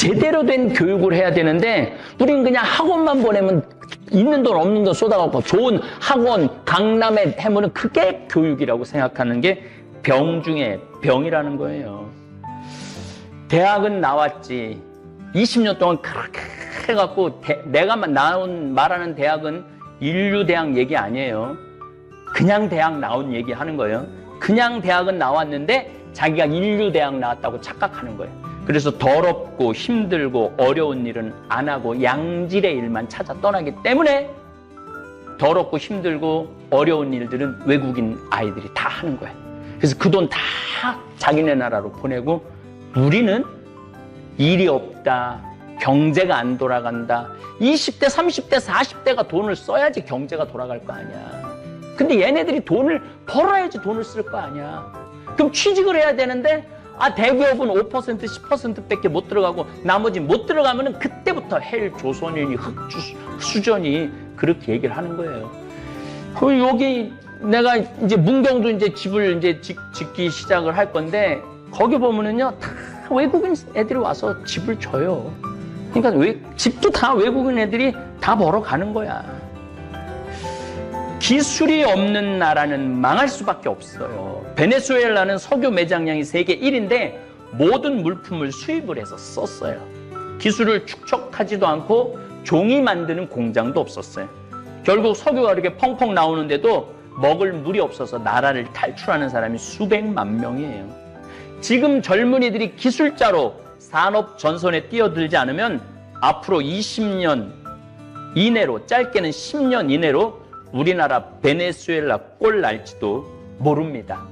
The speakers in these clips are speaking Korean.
제대로 된 교육을 해야 되는데 우리는 그냥 학원만 보내면 있는 돈 없는 돈 쏟아갖고 좋은 학원, 강남에 해보는 그게 교육이라고 생각하는 게 병 중에 병이라는 거예요. 대학은 나왔지. 20년 동안 그렇게 해갖고 내가 말하는 대학은 인류대학 얘기 아니에요. 그냥 대학 나온 얘기 하는 거예요. 그냥 대학은 나왔는데 자기가 인류대학 나왔다고 착각하는 거예요. 그래서 더럽고 힘들고 어려운 일은 안 하고 양질의 일만 찾아 떠나기 때문에 더럽고 힘들고 어려운 일들은 외국인 아이들이 다 하는 거예요. 그래서 그 돈 다 자기네 나라로 보내고 우리는 일이 없다, 경제가 안 돌아간다. 20대, 30대, 40대가 돈을 써야지 경제가 돌아갈 거 아니야. 근데 얘네들이 돈을 벌어야지 돈을 쓸 거 아니야. 그럼 취직을 해야 되는데 대기업은 5%, 10%밖에 못 들어가고 나머지 못 들어가면은 그때부터 헬 조선인이 흑수전이 그렇게 얘기를 하는 거예요. 여기 내가 이제 문경도 이제 집을 이제 짓기 시작을 할 건데 거기 보면은요 다 외국인 애들이 와서 집을 줘요. 그러니까 집도 다 외국인 애들이 다 벌어 가는 거야. 기술이 없는 나라는 망할 수밖에 없어요. 베네수엘라는 석유 매장량이 세계 1위인데 모든 물품을 수입을 해서 썼어요. 기술을 축적하지도 않고 종이 만드는 공장도 없었어요. 결국 석유가 이렇게 펑펑 나오는데도 먹을 물이 없어서 나라를 탈출하는 사람이 수백만 명이에요. 지금 젊은이들이 기술자로 산업 전선에 뛰어들지 않으면 앞으로 20년 이내로, 짧게는 10년 이내로 우리나라 베네수엘라 꼴 날지도 모릅니다.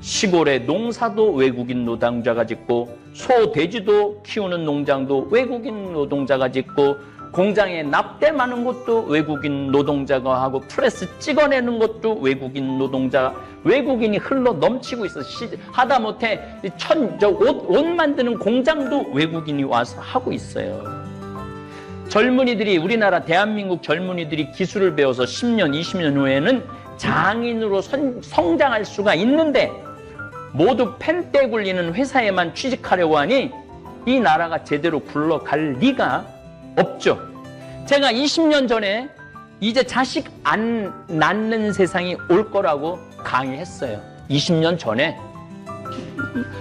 시골의 농사도 외국인 노동자가 짓고 소, 돼지도 키우는 농장도 외국인 노동자가 짓고 공장에 납땜하는 것도 외국인 노동자가 하고 프레스 찍어내는 것도 외국인 노동자, 외국인이 흘러 넘치고 있어. 하다못해 옷 만드는 공장도 외국인이 와서 하고 있어요. 젊은이들이, 우리나라 대한민국 젊은이들이 기술을 배워서 10년, 20년 후에는 장인으로 성장할 수가 있는데 모두 펜떼 굴리는 회사에만 취직하려고 하니 이 나라가 제대로 굴러갈 리가 없죠. 제가 20년 전에 이제 자식 안 낳는 세상이 올 거라고 강의했어요. 20년 전에.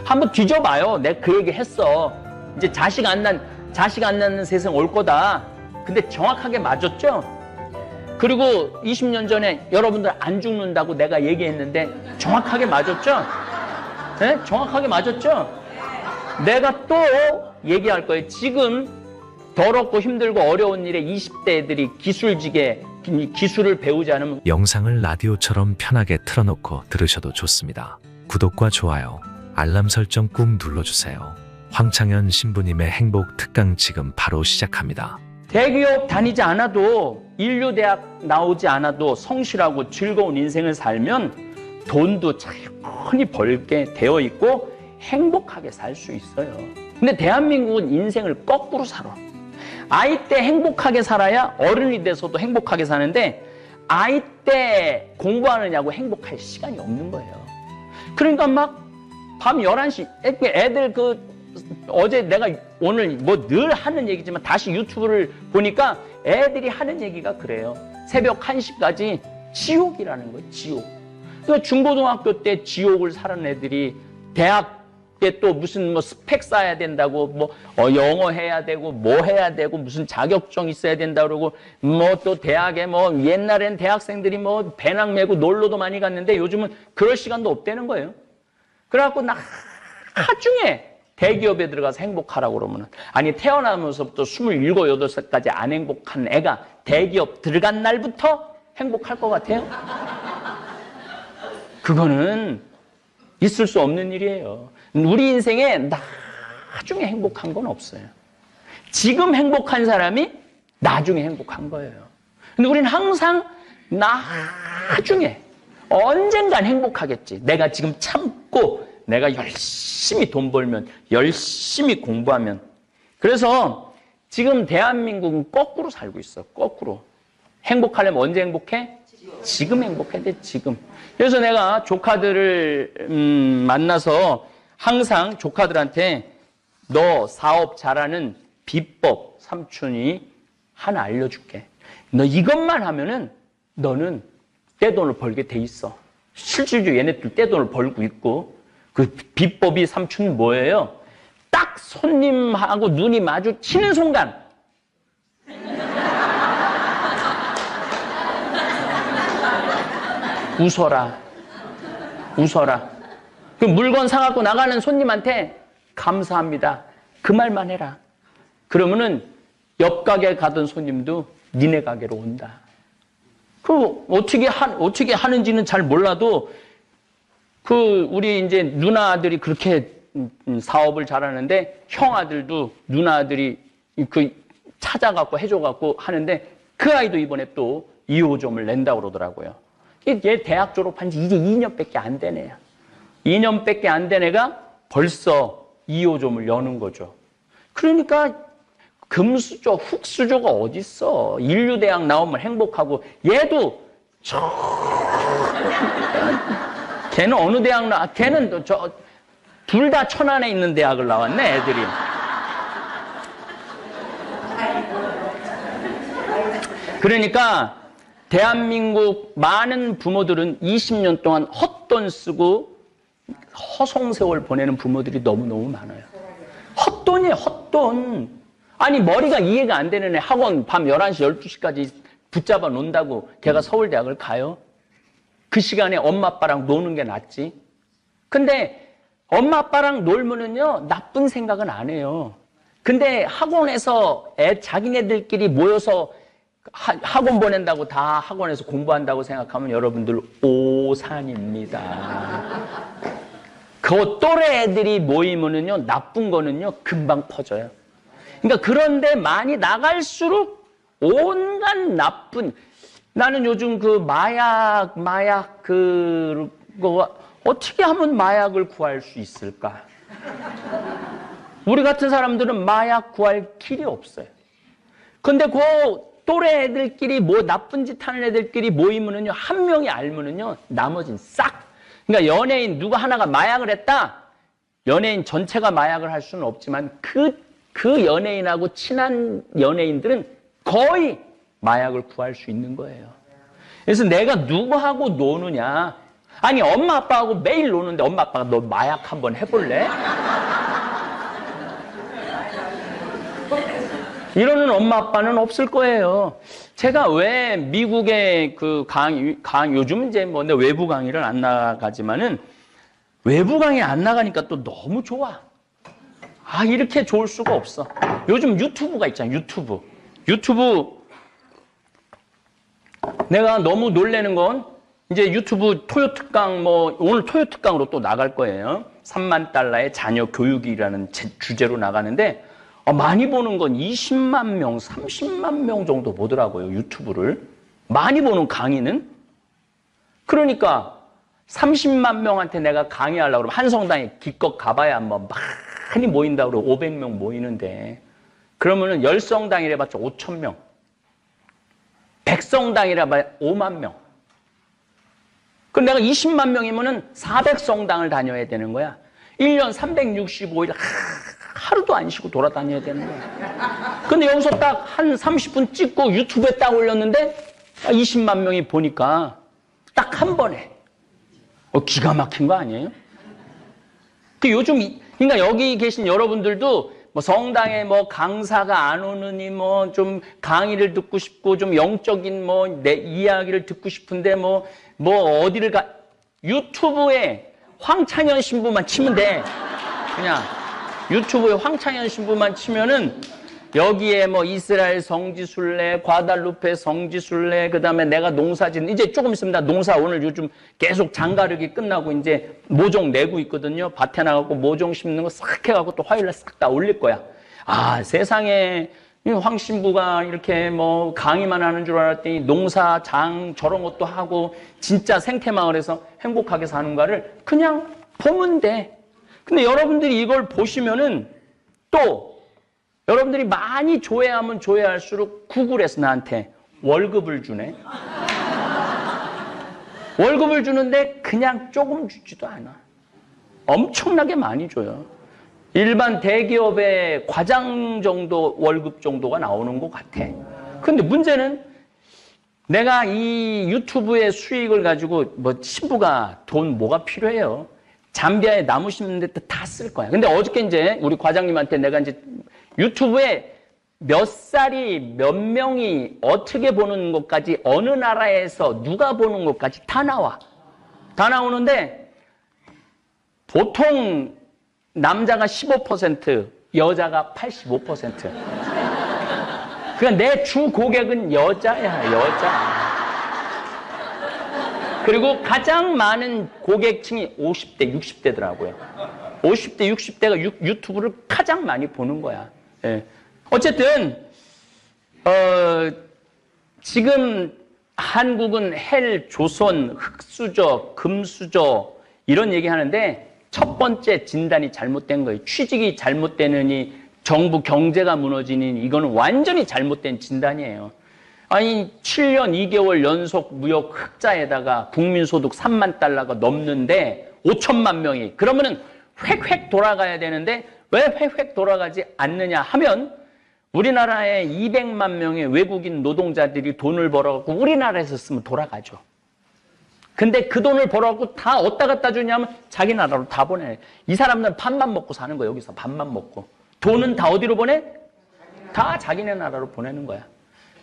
한번 뒤져봐요. 내가 그 얘기 했어. 이제 자식 안 낳는 세상 올 거다. 근데 정확하게 맞았죠? 그리고 20년 전에 여러분들 안 죽는다고 내가 얘기했는데 정확하게 맞았죠? 네? 정확하게 맞았죠? 내가 또 얘기할 거예요. 지금 더럽고 힘들고 어려운 일에 20대 애들이 기술을 배우지 않으면 영상을 라디오처럼 편하게 틀어놓고 들으셔도 좋습니다. 구독과 좋아요, 알람 설정 꾹 눌러주세요. 황창현 신부님의 행복 특강 지금 바로 시작합니다. 대기업 다니지 않아도 인류대학 나오지 않아도 성실하고 즐거운 인생을 살면 돈도 충분히 벌게 되어 있고 행복하게 살 수 있어요. 근데 대한민국은 인생을 거꾸로 살아. 아이 때 행복하게 살아야 어른이 돼서도 행복하게 사는데 아이 때 공부하느냐고 행복할 시간이 없는 거예요. 그러니까 막 밤 11시 애들 어제 내가 오늘 뭐 늘 하는 얘기지만 다시 유튜브를 보니까 애들이 하는 얘기가 그래요. 새벽 1시까지 지옥이라는 거예요. 지옥. 그러니까 중고등학교 때 지옥을 사는 애들이 대학 때 또 무슨 스펙 쌓아야 된다고 영어 해야 되고 뭐 해야 되고 무슨 자격증 있어야 된다 그러고 또 대학에 옛날엔 대학생들이 배낭 메고 놀러도 많이 갔는데 요즘은 그럴 시간도 없다는 거예요. 그래갖고 나중에 대기업에 들어가서 행복하라고 그러면은 아니 태어나면서부터 27, 8살까지 안 행복한 애가 대기업 들어간 날부터 행복할 것 같아요? 그거는 있을 수 없는 일이에요. 우리 인생에 나중에 행복한 건 없어요. 지금 행복한 사람이 나중에 행복한 거예요. 근데 우리는 항상 나중에 언젠간 행복하겠지. 내가 지금 참고 내가 열심히 돈 벌면 열심히 공부하면. 그래서 지금 대한민국은 거꾸로 살고 있어. 거꾸로. 행복하려면 언제 행복해? 지금 행복해야 돼. 지금. 그래서 내가 조카들을 만나서 항상 조카들한테 너 사업 잘하는 비법 삼촌이 하나 알려줄게. 너 이것만 하면은 너는 떼돈을 벌게 돼 있어. 실질적으로 얘네들 떼돈을 벌고 있고. 그 비법이 삼촌 뭐예요? 딱 손님하고 눈이 마주치는 순간 웃어라. 웃어라. 그 물건 사갖고 나가는 손님한테 감사합니다. 그 말만 해라. 그러면은 옆 가게 가던 손님도 니네 가게로 온다. 그 어떻게 하는지는 잘 몰라도 그 우리 이제 누나들이 그렇게 사업을 잘하는데 형 아들도 누나 아들이 그 찾아갖고 해줘갖고 하는데 그 아이도 이번에 또 2호점을 낸다고 그러더라고요. 얘 대학 졸업한 지 이제 2년밖에 안 된 애야. 2년밖에 안 된 애가 벌써 2호점을 여는 거죠. 그러니까 금수저, 흙수저가 어딨어. 인류대학 나오면 행복하고 얘도 걔는 어느 대학 걔는 둘 다 천안에 있는 대학을 나왔네, 애들이. 그러니까 대한민국 많은 부모들은 20년 동안 헛돈 쓰고 허송세월 보내는 부모들이 너무너무 많아요. 헛돈이에요, 헛돈. 아니, 머리가 이해가 안 되는 애 학원 밤 11시, 12시까지 붙잡아 놓는다고 걔가 서울대학을 가요? 그 시간에 엄마, 아빠랑 노는 게 낫지. 근데 엄마, 아빠랑 놀면은요, 나쁜 생각은 안 해요. 근데 학원에서 자기네들끼리 모여서 학원 보낸다고 다 학원에서 공부한다고 생각하면 여러분들 오산입니다. 그 또래 애들이 모이면은요, 나쁜 거는요, 금방 퍼져요. 그러니까 그런데 많이 나갈수록 온갖 나쁜, 나는 요즘 그 마약 그거 어떻게 하면 마약을 구할 수 있을까? 우리 같은 사람들은 마약 구할 길이 없어요. 근데 그 또래 애들끼리 뭐 나쁜 짓 하는 애들끼리 모이면은요, 한 명이 알면은요, 나머진 싹. 그러니까 연예인 누가 하나가 마약을 했다? 연예인 전체가 마약을 할 수는 없지만 그 연예인하고 친한 연예인들은 거의 마약을 구할 수 있는 거예요. 그래서 내가 누구하고 노느냐. 아니, 엄마 아빠하고 매일 노는데 엄마 아빠가 너 마약 한번 해볼래? 이러는 엄마 아빠는 없을 거예요. 제가 왜 미국의 그 요즘 이제 뭐 내 외부 강의를 안 나가지만은 외부 강의 안 나가니까 또 너무 좋아. 아, 이렇게 좋을 수가 없어. 요즘 유튜브가 있잖아, 유튜브. 내가 너무 놀라는 건 이제 유튜브 토요 특강 오늘 토요 특강으로 또 나갈 거예요. 3만 달러의 자녀 교육이라는 주제로 나가는데 많이 보는 건 20만 명, 30만 명 정도 보더라고요, 유튜브를. 많이 보는 강의는. 그러니까 30만 명한테 내가 강의하려고 그러면 한 성당에 기껏 가봐야 뭐 많이 모인다고 그러고 500명 모이는데 그러면은 10성당이라 해봤자 5천 명. 100성당이라 해봐야 5만 명. 그럼 내가 20만 명이면은 400성당을 다녀야 되는 거야. 1년 365일 하루도 안 쉬고 돌아다녀야 되는 거야. 근데 여기서 딱 한 30분 찍고 유튜브에 딱 올렸는데 20만 명이 보니까 딱 한 번에 기가 막힌 거 아니에요? 그 요즘 그러니까 여기 계신 여러분들도 뭐 성당에 뭐 강사가 안 오느니 뭐 좀 강의를 듣고 싶고 좀 영적인 뭐 내 이야기를 듣고 싶은데 뭐 어디를 유튜브에 황창현 신부만 치면 돼. 그냥 유튜브에 황창현 신부만 치면은 여기에 뭐 이스라엘 성지순례, 과달루페 성지순례, 그 다음에 내가 농사짓는, 이제 조금 있으면 나 농사 오늘 요즘 계속 장가르기 끝나고 이제 모종 내고 있거든요. 밭에 나가고 모종 심는 거 싹 해가고 또 화요일날 싹 다 올릴 거야. 아, 세상에 황 신부가 이렇게 뭐 강의만 하는 줄 알았더니 농사, 장 저런 것도 하고 진짜 생태마을에서 행복하게 사는가를 그냥 보면 돼. 근데 여러분들이 이걸 보시면은 또 여러분들이 많이 조회하면 조회할수록 구글에서 나한테 월급을 주네. 월급을 주는데 그냥 조금 주지도 않아. 엄청나게 많이 줘요. 일반 대기업의 과장 정도 월급 정도가 나오는 것 같아. 근데 문제는 내가 이 유튜브의 수익을 가지고 뭐 신부가 돈 뭐가 필요해요? 잠비아에 나무 심는 데 다 쓸 거야. 근데 어저께 이제 우리 과장님한테 내가 이제 유튜브에 몇 살이 몇 명이 어떻게 보는 것까지 어느 나라에서 누가 보는 것까지 다 나와. 다 나오는데 보통 남자가 15%, 여자가 85%. 그러니까 내 주 고객은 여자야, 여자. 그리고 가장 많은 고객층이 50대, 60대더라고요. 50대, 60대가 유튜브를 가장 많이 보는 거야. 예. 어쨌든 지금 한국은 헬, 조선, 흑수저, 금수저 이런 얘기하는데 첫 번째 진단이 잘못된 거예요. 취직이 잘못되느니 정부 경제가 무너지니 이거는 완전히 잘못된 진단이에요. 아니 7년 2개월 연속 무역 흑자에다가 국민소득 3만 달러가 넘는데 5천만 명이 그러면은 획획 돌아가야 되는데 왜 획획 돌아가지 않느냐 하면 우리나라에 200만 명의 외국인 노동자들이 돈을 벌어갖고 우리나라에서 쓰면 돌아가죠. 근데 그 돈을 벌어갖고 다 어디다 갖다 주냐면 자기 나라로 다 보내. 이 사람들은 밥만 먹고 사는 거야. 여기서 밥만 먹고. 돈은 다 어디로 보내? 다 자기네 나라로 보내는 거야.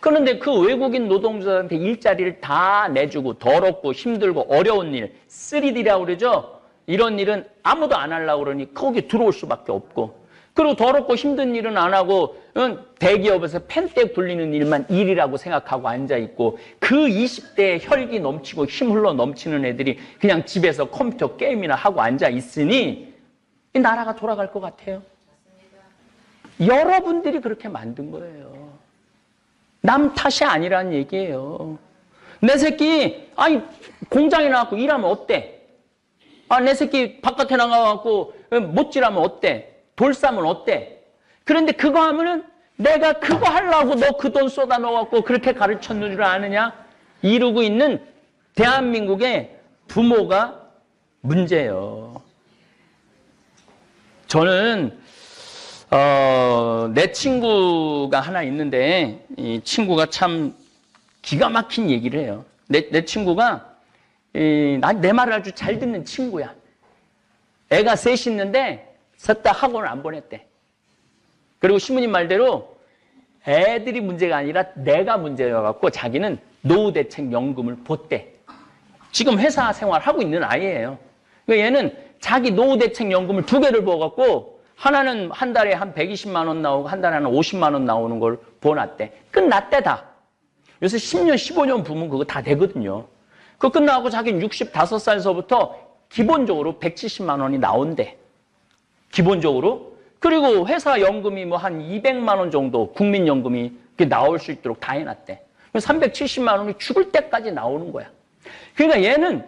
그런데 그 외국인 노동자한테 일자리를 다 내주고 더럽고 힘들고 어려운 일, 3D라고 그러죠? 이런 일은 아무도 안 하려고 그러니 거기 들어올 수밖에 없고 그리고 더럽고 힘든 일은 안 하고 대기업에서 펜대 굴리는 일만 일이라고 생각하고 앉아있고 그 20대에 혈기 넘치고 힘 흘러 넘치는 애들이 그냥 집에서 컴퓨터 게임이나 하고 앉아있으니 이 나라가 돌아갈 것 같아요. 여러분들이 그렇게 만든 거예요. 남 탓이 아니라는 얘기예요. 내 새끼 아니 공장에 나가고 일하면 어때? 내 새끼 바깥에 나가갖고 못질하면 어때? 돌 싸면 어때? 그런데 그거 하면은 내가 그거 하려고 너 그 돈 쏟아 넣어갖고 그렇게 가르쳤는 줄 아느냐? 이러고 있는 대한민국의 부모가 문제예요. 저는 내 친구가 하나 있는데 이 친구가 참 기가 막힌 얘기를 해요. 내 친구가 내 말을 아주 잘 듣는 친구야. 애가 셋이 있는데 셋 다 학원을 안 보냈대. 그리고 신부님 말대로 애들이 문제가 아니라 내가 문제여갖고 자기는 노후대책연금을 줬대. 지금 회사 생활하고 있는 아이예요. 그러니까 얘는 자기 노후대책연금을 2개를 부어갖고 하나는 한 달에 한 120만 원 나오고 한 달에 한 50만 원 나오는 걸 부어놨대. 끝났대 다. 요새 10년, 15년 부으면 그거 다 되거든요. 그거 끝나고 자기는 65살서부터 기본적으로 170만 원이 나온대. 기본적으로. 그리고 회사 연금이 뭐 한 200만 원 정도 국민연금이 나올 수 있도록 다 해놨대. 370만 원이 죽을 때까지 나오는 거야. 그러니까 얘는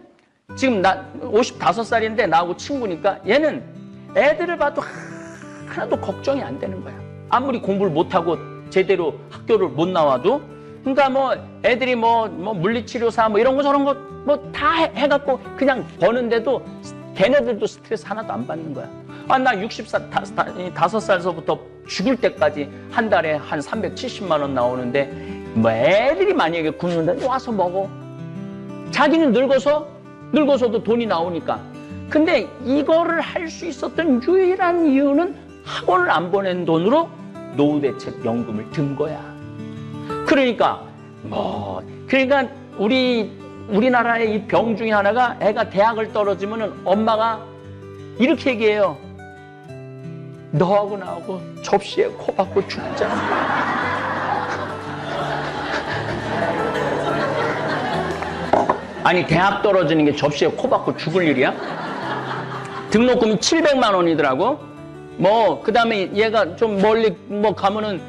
지금 55살인데 나하고 친구니까 얘는 애들을 봐도 하나도 걱정이 안 되는 거야. 아무리 공부를 못하고 제대로 학교를 못 나와도 그러니까 뭐 애들이 뭐 물리치료사 뭐 이런 거 저런 거 뭐 다 해갖고 그냥 버는데도 걔네들도 스트레스 하나도 안 받는 거야. 나 65살서부터 죽을 때까지 한 달에 한 370만 원 나오는데 뭐 애들이 만약에 굶는데 와서 먹어. 자기는 늙어서도 돈이 나오니까. 근데 이거를 할 수 있었던 유일한 이유는 학원을 안 보낸 돈으로 노후대책연금을 든 거야. 그러니까 우리나라의 이 병 중에 하나가 애가 대학을 떨어지면은 엄마가 이렇게 얘기해요. 너하고 나하고 접시에 코 박고 죽자. 아니 대학 떨어지는 게 접시에 코 박고 죽을 일이야? 등록금이 700만 원이더라고. 그 다음에 얘가 좀 멀리 가면은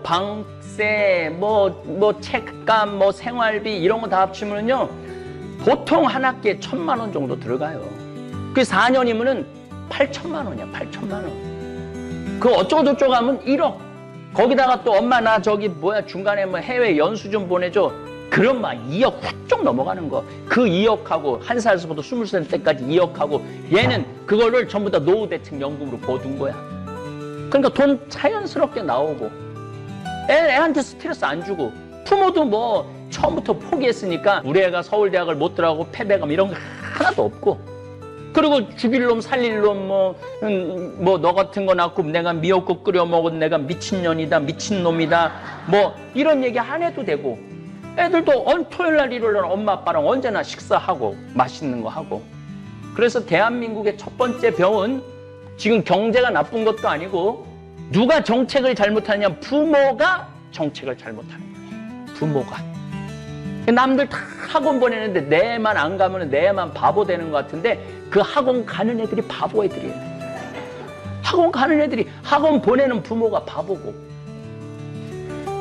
방세, 책감, 생활비 이런 거 다 합치면은요 보통 한 학기에 1,000만 원 정도 들어가요. 그 4년이면은 8천만 원이야. 8천만 원. 그 어쩌고저쩌고 하면 1억. 거기다가 또 엄마 나 중간에 해외 연수 좀 보내줘. 그럼 막 2억 훌쩍 넘어가는 거. 그 2억하고 1살에서부터 20살 때까지 2억하고 얘는 그거를 전부 다 노후 대책 연금으로 버둔 거야. 그러니까 돈 자연스럽게 나오고 애한테 스트레스 안 주고 부모도 뭐 처음부터 포기했으니까 우리 애가 서울대학을 못 들어가고 패배감 이런 거 하나도 없고 그리고 죽일 놈 살릴 놈 뭐 너 같은 거 낳고 내가 미역국 끓여 먹은 내가 미친년이다 미친놈이다 뭐 이런 얘기 안 해도 되고 애들도 토요일날 일요일날 엄마 아빠랑 언제나 식사하고 맛있는 거 하고 그래서 대한민국의 첫 번째 병은 지금 경제가 나쁜 것도 아니고 누가 정책을 잘못하느냐 부모가 정책을 잘못하는 거예요. 부모가 남들 다 학원 보내는데 내만 안 가면 내만 바보 되는 것 같은데 그 학원 가는 애들이 바보 애들이에요. 학원 가는 애들이 학원 보내는 부모가 바보고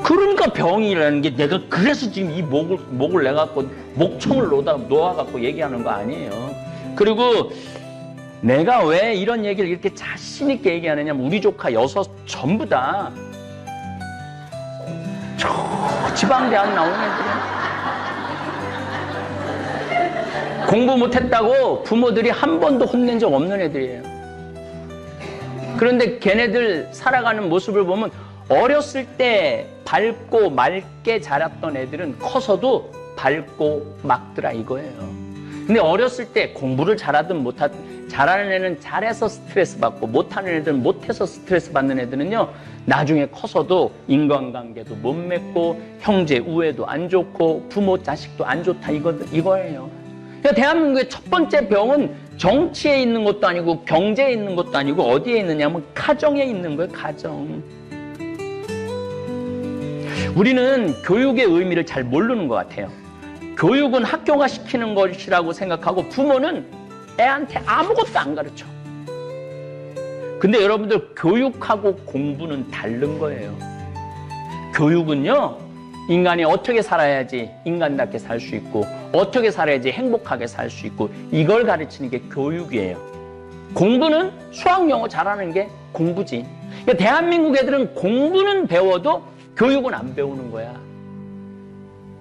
그러니까 병이라는 게 내가 그래서 지금 이 목을 내갖고 목청을 놓아갖고 얘기하는 거 아니에요. 그리고 내가 왜 이런 얘기를 이렇게 자신 있게 얘기하느냐면 우리 조카 6 전부 다 저 지방대학 나온 애들이야. 공부 못했다고 부모들이 한 번도 혼낸 적 없는 애들이에요. 그런데 걔네들 살아가는 모습을 보면 어렸을 때 밝고 맑게 자랐던 애들은 커서도 밝고 맑더라 이거예요. 근데 어렸을 때 공부를 잘하든 못하든 잘하는 애는 잘해서 스트레스 받고 못하는 애들은 못해서 스트레스 받는 애들은요 나중에 커서도 인간관계도 못 맺고 형제 우애도 안 좋고 부모 자식도 안 좋다 이거예요. 그러니까 대한민국의 첫 번째 병은 정치에 있는 것도 아니고 경제에 있는 것도 아니고 어디에 있느냐면 가정에 있는 거예요. 가정. 우리는 교육의 의미를 잘 모르는 것 같아요. 교육은 학교가 시키는 것이라고 생각하고 부모는 애한테 아무것도 안 가르쳐. 근데 여러분들 교육하고 공부는 다른 거예요. 교육은요 인간이 어떻게 살아야지 인간답게 살 수 있고 어떻게 살아야지 행복하게 살 수 있고 이걸 가르치는 게 교육이에요. 공부는 수학 영어 잘하는 게 공부지. 그러니까 대한민국 애들은 공부는 배워도 교육은 안 배우는 거야.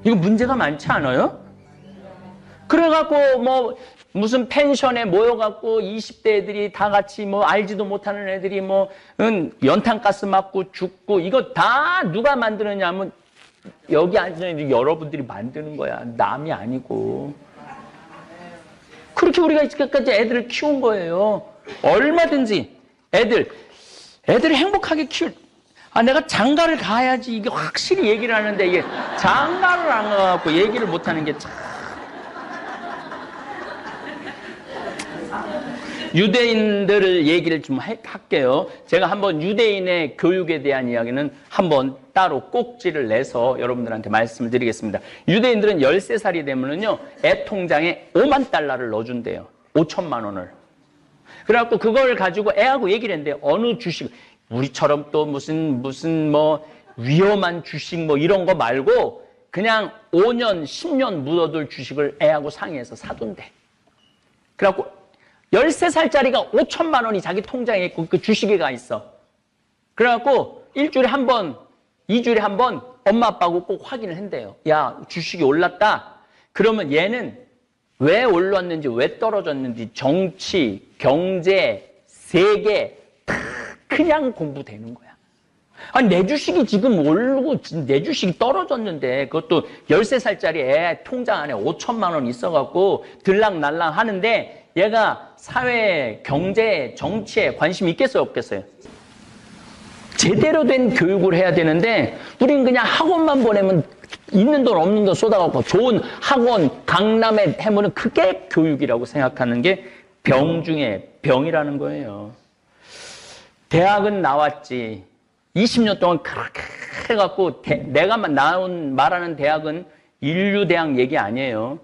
이거 문제가 많지 않아요? 그래갖고 뭐 무슨 펜션에 모여갖고 20대 애들이 다 같이 뭐 알지도 못하는 애들이 뭐 연탄가스 맞고 죽고 이거 다 누가 만드느냐면 여기 앉아있는 여러분들이 만드는 거야. 남이 아니고. 그렇게 우리가 이제까지 애들을 키운 거예요. 얼마든지 애들을 행복하게 내가 장가를 가야지 이게 확실히 얘기를 하는데 이게 장가를 안 가갖고 얘기를 못하는 게 참. 유대인들을 얘기를 좀 할게요. 제가 한번 유대인의 교육에 대한 이야기는 한번 따로 꼭지를 내서 여러분들한테 말씀을 드리겠습니다. 유대인들은 13살이 되면은요, 애 통장에 5만 달러를 넣어준대요. 5천만 원을. 그래갖고 그걸 가지고 애하고 얘기를 했는데 어느 주식, 우리처럼 또 무슨 뭐 위험한 주식 뭐 이런 거 말고 그냥 5년, 10년 묻어둘 주식을 애하고 상의해서 사둔대. 그래갖고 13살짜리가 5천만 원이 자기 통장에 있고 그 주식에 가 있어. 그래갖고 일주일에 한 번, 2주일에 한 번 엄마 아빠하고 꼭 확인을 한대요. 야, 주식이 올랐다. 그러면 얘는 왜 올랐는지 왜 떨어졌는지 정치, 경제, 세계 다 그냥 공부되는 거야. 아니 내 주식이 지금 오르고 내 주식이 떨어졌는데 그것도 13살짜리 애 통장 안에 5천만 원 있어갖고 들락날락 하는데 얘가 사회, 경제, 정치에 관심이 있겠어요 없겠어요? 제대로 된 교육을 해야 되는데 우린 그냥 학원만 보내면 있는 돈 없는 돈 쏟아갖고 좋은 학원, 강남에 해보는 그게 교육이라고 생각하는 게 병 중에 병이라는 거예요. 대학은 나왔지. 20년 동안 그렇게 해갖고 내가 말하는 대학은 인류대학 얘기 아니에요.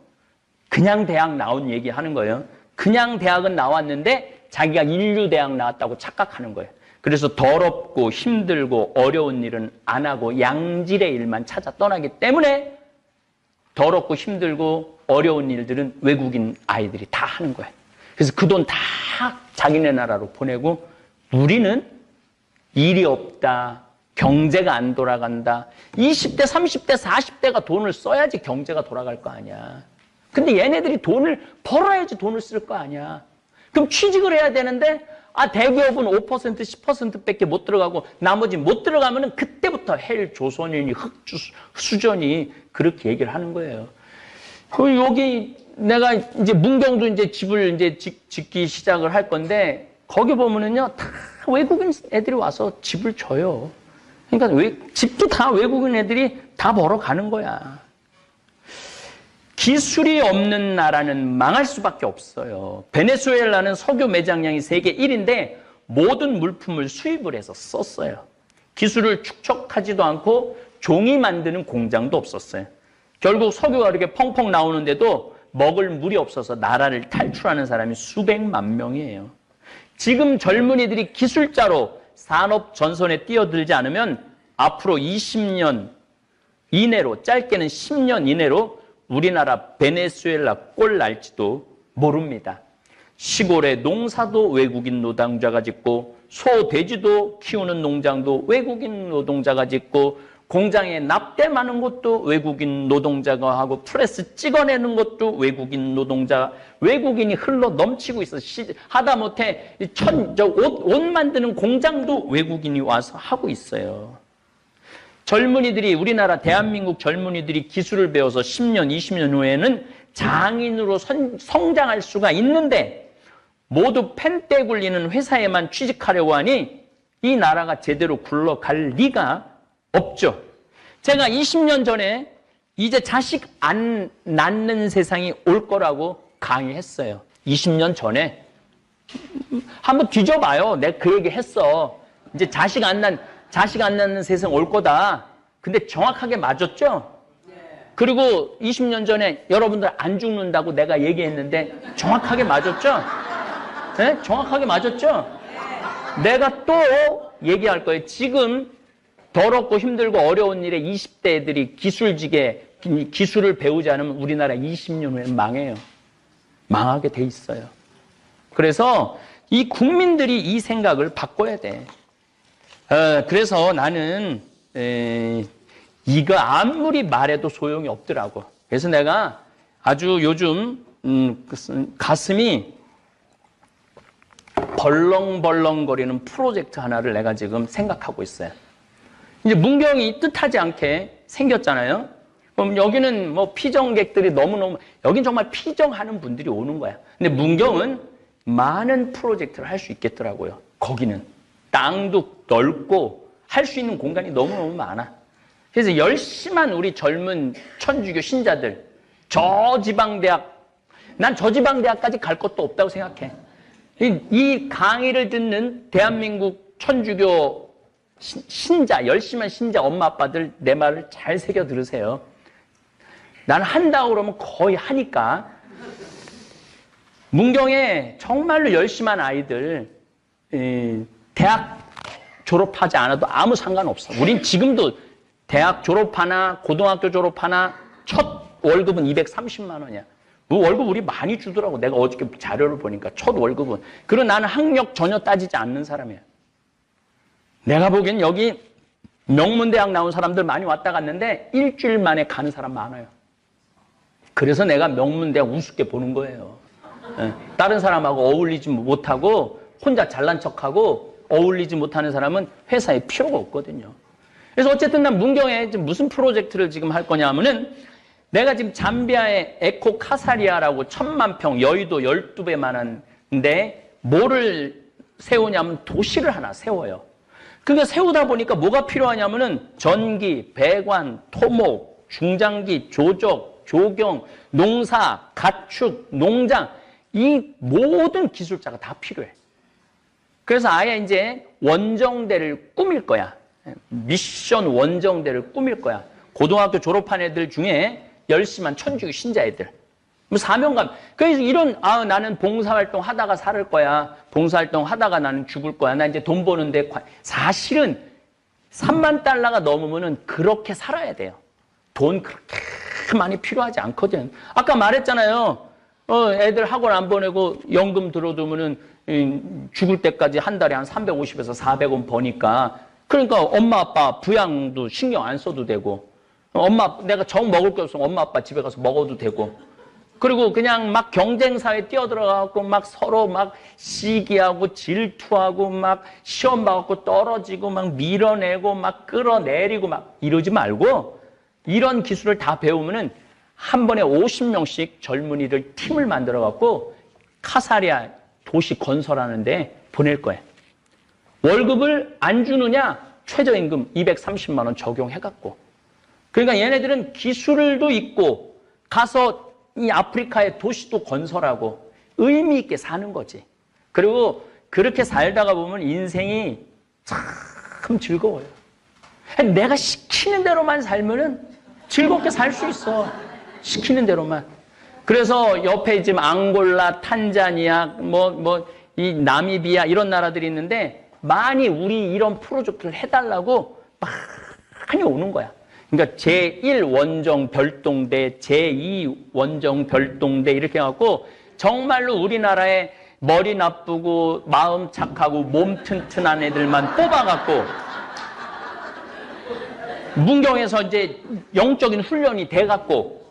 그냥 대학 나온 얘기 하는 거예요. 그냥 대학은 나왔는데 자기가 인류대학 나왔다고 착각하는 거예요. 그래서 더럽고 힘들고 어려운 일은 안 하고 양질의 일만 찾아 떠나기 때문에 더럽고 힘들고 어려운 일들은 외국인 아이들이 다 하는 거예요. 그래서 그 돈 다 자기네 나라로 보내고 우리는 일이 없다, 경제가 안 돌아간다. 20대, 30대, 40대가 돈을 써야지 경제가 돌아갈 거 아니야. 근데 얘네들이 돈을 벌어야지 돈을 쓸 거 아니야. 그럼 취직을 해야 되는데 대기업은 5%, 10%밖에 못 들어가고 나머지 못 들어가면은 그때부터 헬 조선인이 흑수저니 그렇게 얘기를 하는 거예요. 그리고 여기 내가 이제 문경도 이제 집을 이제 짓기 시작을 할 건데 거기 보면은요 다 외국인 애들이 와서 집을 줘요. 그러니까 집도 다 외국인 애들이 다 벌어 가는 거야. 기술이 없는 나라는 망할 수밖에 없어요. 베네수엘라는 석유 매장량이 세계 1인데 모든 물품을 수입을 해서 썼어요. 기술을 축적하지도 않고 종이 만드는 공장도 없었어요. 결국 석유가 이렇게 펑펑 나오는데도 먹을 물이 없어서 나라를 탈출하는 사람이 수백만 명이에요. 지금 젊은이들이 기술자로 산업 전선에 뛰어들지 않으면 앞으로 20년 이내로, 짧게는 10년 이내로 우리나라 베네수엘라 꼴 날지도 모릅니다. 시골의 농사도 외국인 노동자가 짓고 소, 돼지도 키우는 농장도 외국인 노동자가 짓고 공장에 납땜하는 것도 외국인 노동자가 하고 프레스 찍어내는 것도 외국인 노동자, 외국인이 흘러 넘치고 있어. 하다못해 옷 만드는 공장도 외국인이 와서 하고 있어요. 젊은이들이, 우리나라 대한민국 젊은이들이 기술을 배워서 10년, 20년 후에는 장인으로 성장할 수가 있는데 모두 펜떼 굴리는 회사에만 취직하려고 하니 이 나라가 제대로 굴러갈 리가 없죠. 제가 20년 전에 이제 자식 안 낳는 세상이 올 거라고 강의했어요. 20년 전에. 한번 뒤져봐요. 내가 그 얘기 했어. 이제 자식 안 낳는 세상 올 거다. 근데 정확하게 맞았죠? 그리고 20년 전에 여러분들 안 죽는다고 내가 얘기했는데 정확하게 맞았죠? 네? 정확하게 맞았죠? 내가 또 얘기할 거예요. 지금 더럽고 힘들고 어려운 일에 20대 애들이 기술을 배우지 않으면 우리나라 20년 후에 망해요. 망하게 돼 있어요. 그래서 이 국민들이 이 생각을 바꿔야 돼. 그래서 나는 이거 아무리 말해도 소용이 없더라고. 그래서 내가 아주 요즘 가슴이 벌렁벌렁거리는 프로젝트 하나를 내가 지금 생각하고 있어요. 이제 문경이 뜻하지 않게 생겼잖아요. 그럼 여기는 뭐 피정객들이 너무너무, 여긴 정말 피정하는 분들이 오는 거야. 근데 문경은 많은 프로젝트를 할 수 있겠더라고요. 거기는 땅도 넓고 할 수 있는 공간이 너무너무 많아. 그래서 열심한 우리 젊은 천주교 신자들, 난 저지방대학까지 갈 것도 없다고 생각해. 이 강의를 듣는 대한민국 천주교 신자, 열심한 신자 엄마 아빠들 내 말을 잘 새겨 들으세요. 나는 한다고 그러면 거의 하니까. 문경에 정말로 열심한 아이들 대학 졸업하지 않아도 아무 상관없어. 우린 지금도 대학 졸업하나 고등학교 졸업하나 첫 월급은 230만 원이야. 그 월급 우리 많이 주더라고. 내가 어저께 자료를 보니까 첫 월급은. 그리고 나는 학력 전혀 따지지 않는 사람이야. 내가 보기엔 여기 명문대학 나온 사람들 많이 왔다 갔는데 일주일 만에 가는 사람 많아요. 그래서 내가 명문대학 우습게 보는 거예요. 다른 사람하고 어울리지 못하고 혼자 잘난 척하고 어울리지 못하는 사람은 회사에 필요가 없거든요. 그래서 어쨌든 난 문경에 지금 무슨 프로젝트를 지금 할 거냐 하면은 내가 지금 잠비아의 에코 카사리아라고 1000만 평 여의도 12배만한데 뭐를 세우냐면 도시를 하나 세워요. 그게 세우다 보니까 뭐가 필요하냐면은 전기, 배관, 토목, 중장기, 조적, 조경, 농사, 가축, 농장 이 모든 기술자가 다 필요해. 그래서 아예 이제 원정대를 꾸밀 거야. 미션 원정대를 꾸밀 거야. 고등학교 졸업한 애들 중에 열심한 천주교 신자 애들. 뭐 사명감. 그래서 이런, 나는 봉사활동 하다가 살 거야. 봉사활동 하다가 나는 죽을 거야. 나 이제 돈 버는데. 사실은 3만 달러가 넘으면은 그렇게 살아야 돼요. 돈 그렇게 많이 필요하지 않거든. 아까 말했잖아요. 애들 학원 안 보내고 연금 들어두면은 죽을 때까지 한 달에 한 350에서 400원 버니까 그러니까 엄마 아빠 부양도 신경 안 써도 되고, 내가 정 먹을 게 없으면 엄마 아빠 집에 가서 먹어도 되고, 그리고 그냥 막 경쟁사에 뛰어들어가고 막 서로 막 시기하고 질투하고 막 시험 봐갖고 떨어지고 막 밀어내고 막 끌어내리고 막 이러지 말고, 이런 기술을 다 배우면은 한 번에 50명씩 젊은이들 팀을 만들어갖고 카사리아 도시 건설하는데 보낼 거예요. 월급을 안 주느냐? 최저임금 230만 원 적용해갖고. 그러니까 얘네들은 기술도 있고 가서 이 아프리카의 도시도 건설하고 의미 있게 사는 거지. 그리고 그렇게 살다가 보면 인생이 참 즐거워요. 내가 시키는 대로만 살면은 즐겁게 살 수 있어. 시키는 대로만. 그래서 옆에 지금 앙골라, 탄자니아, 이 나미비아 이런 나라들이 있는데 많이 우리 이런 프로젝트를 해달라고 많이 오는 거야. 그러니까 제1 원정 별동대, 제2 원정 별동대 이렇게 해갖고 정말로 우리나라에 머리 나쁘고 마음 착하고 몸 튼튼한 애들만 뽑아갖고 문경에서 이제 영적인 훈련이 돼갖고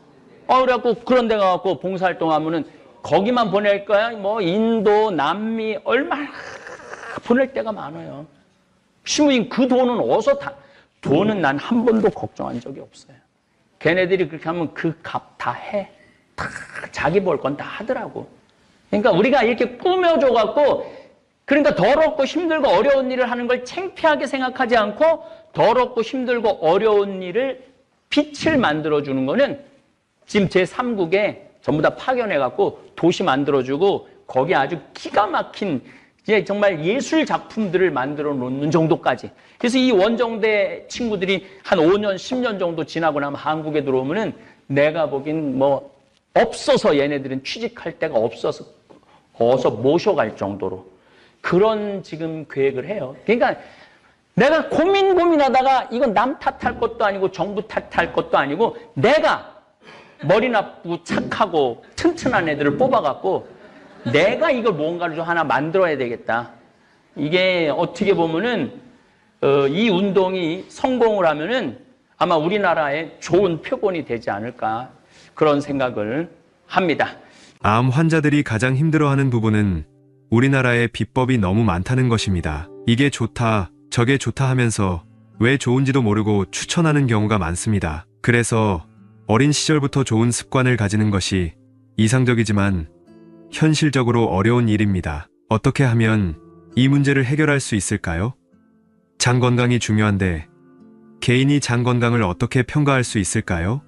그래갖고 그런 데 가갖고 봉사활동하면은 거기만 보낼 거야? 인도, 남미 얼마나 보낼 데가 많아요. 신부님 그 돈은 어디서 돈은 난 한 번도 걱정한 적이 없어요. 걔네들이 그렇게 하면 그 값 다 해. 다 자기 볼 건 다 하더라고. 그러니까 우리가 이렇게 꾸며줘갖고 그러니까 더럽고 힘들고 어려운 일을 하는 걸 창피하게 생각하지 않고 더럽고 힘들고 어려운 일을 빛을 만들어주는 거는 지금 제3국에 전부 다 파견해갖고 도시 만들어주고 거기 아주 기가 막힌 이제 정말 예술 작품들을 만들어 놓는 정도까지. 그래서 이 원정대 친구들이 한 5년, 10년 정도 지나고 나면 한국에 들어오면은 내가 보긴 없어서 얘네들은 취직할 데가 없어서 어서 모셔갈 정도로 그런 지금 계획을 해요. 그러니까 내가 고민하다가 이건 남 탓할 것도 아니고 정부 탓할 것도 아니고 내가 머리 나쁘고 착하고 튼튼한 애들을 뽑아갖고 내가 이걸 뭔가를 좀 하나 만들어야 되겠다. 이게 어떻게 보면은 이 운동이 성공을 하면은 아마 우리나라에 좋은 표본이 되지 않을까 그런 생각을 합니다. 암 환자들이 가장 힘들어하는 부분은 우리나라의 비법이 너무 많다는 것입니다. 이게 좋다, 저게 좋다 하면서 왜 좋은지도 모르고 추천하는 경우가 많습니다. 그래서 어린 시절부터 좋은 습관을 가지는 것이 이상적이지만 현실적으로 어려운 일입니다. 어떻게 하면 이 문제를 해결할 수 있을까요? 장 건강이 중요한데 개인이 장 건강을 어떻게 평가할 수 있을까요?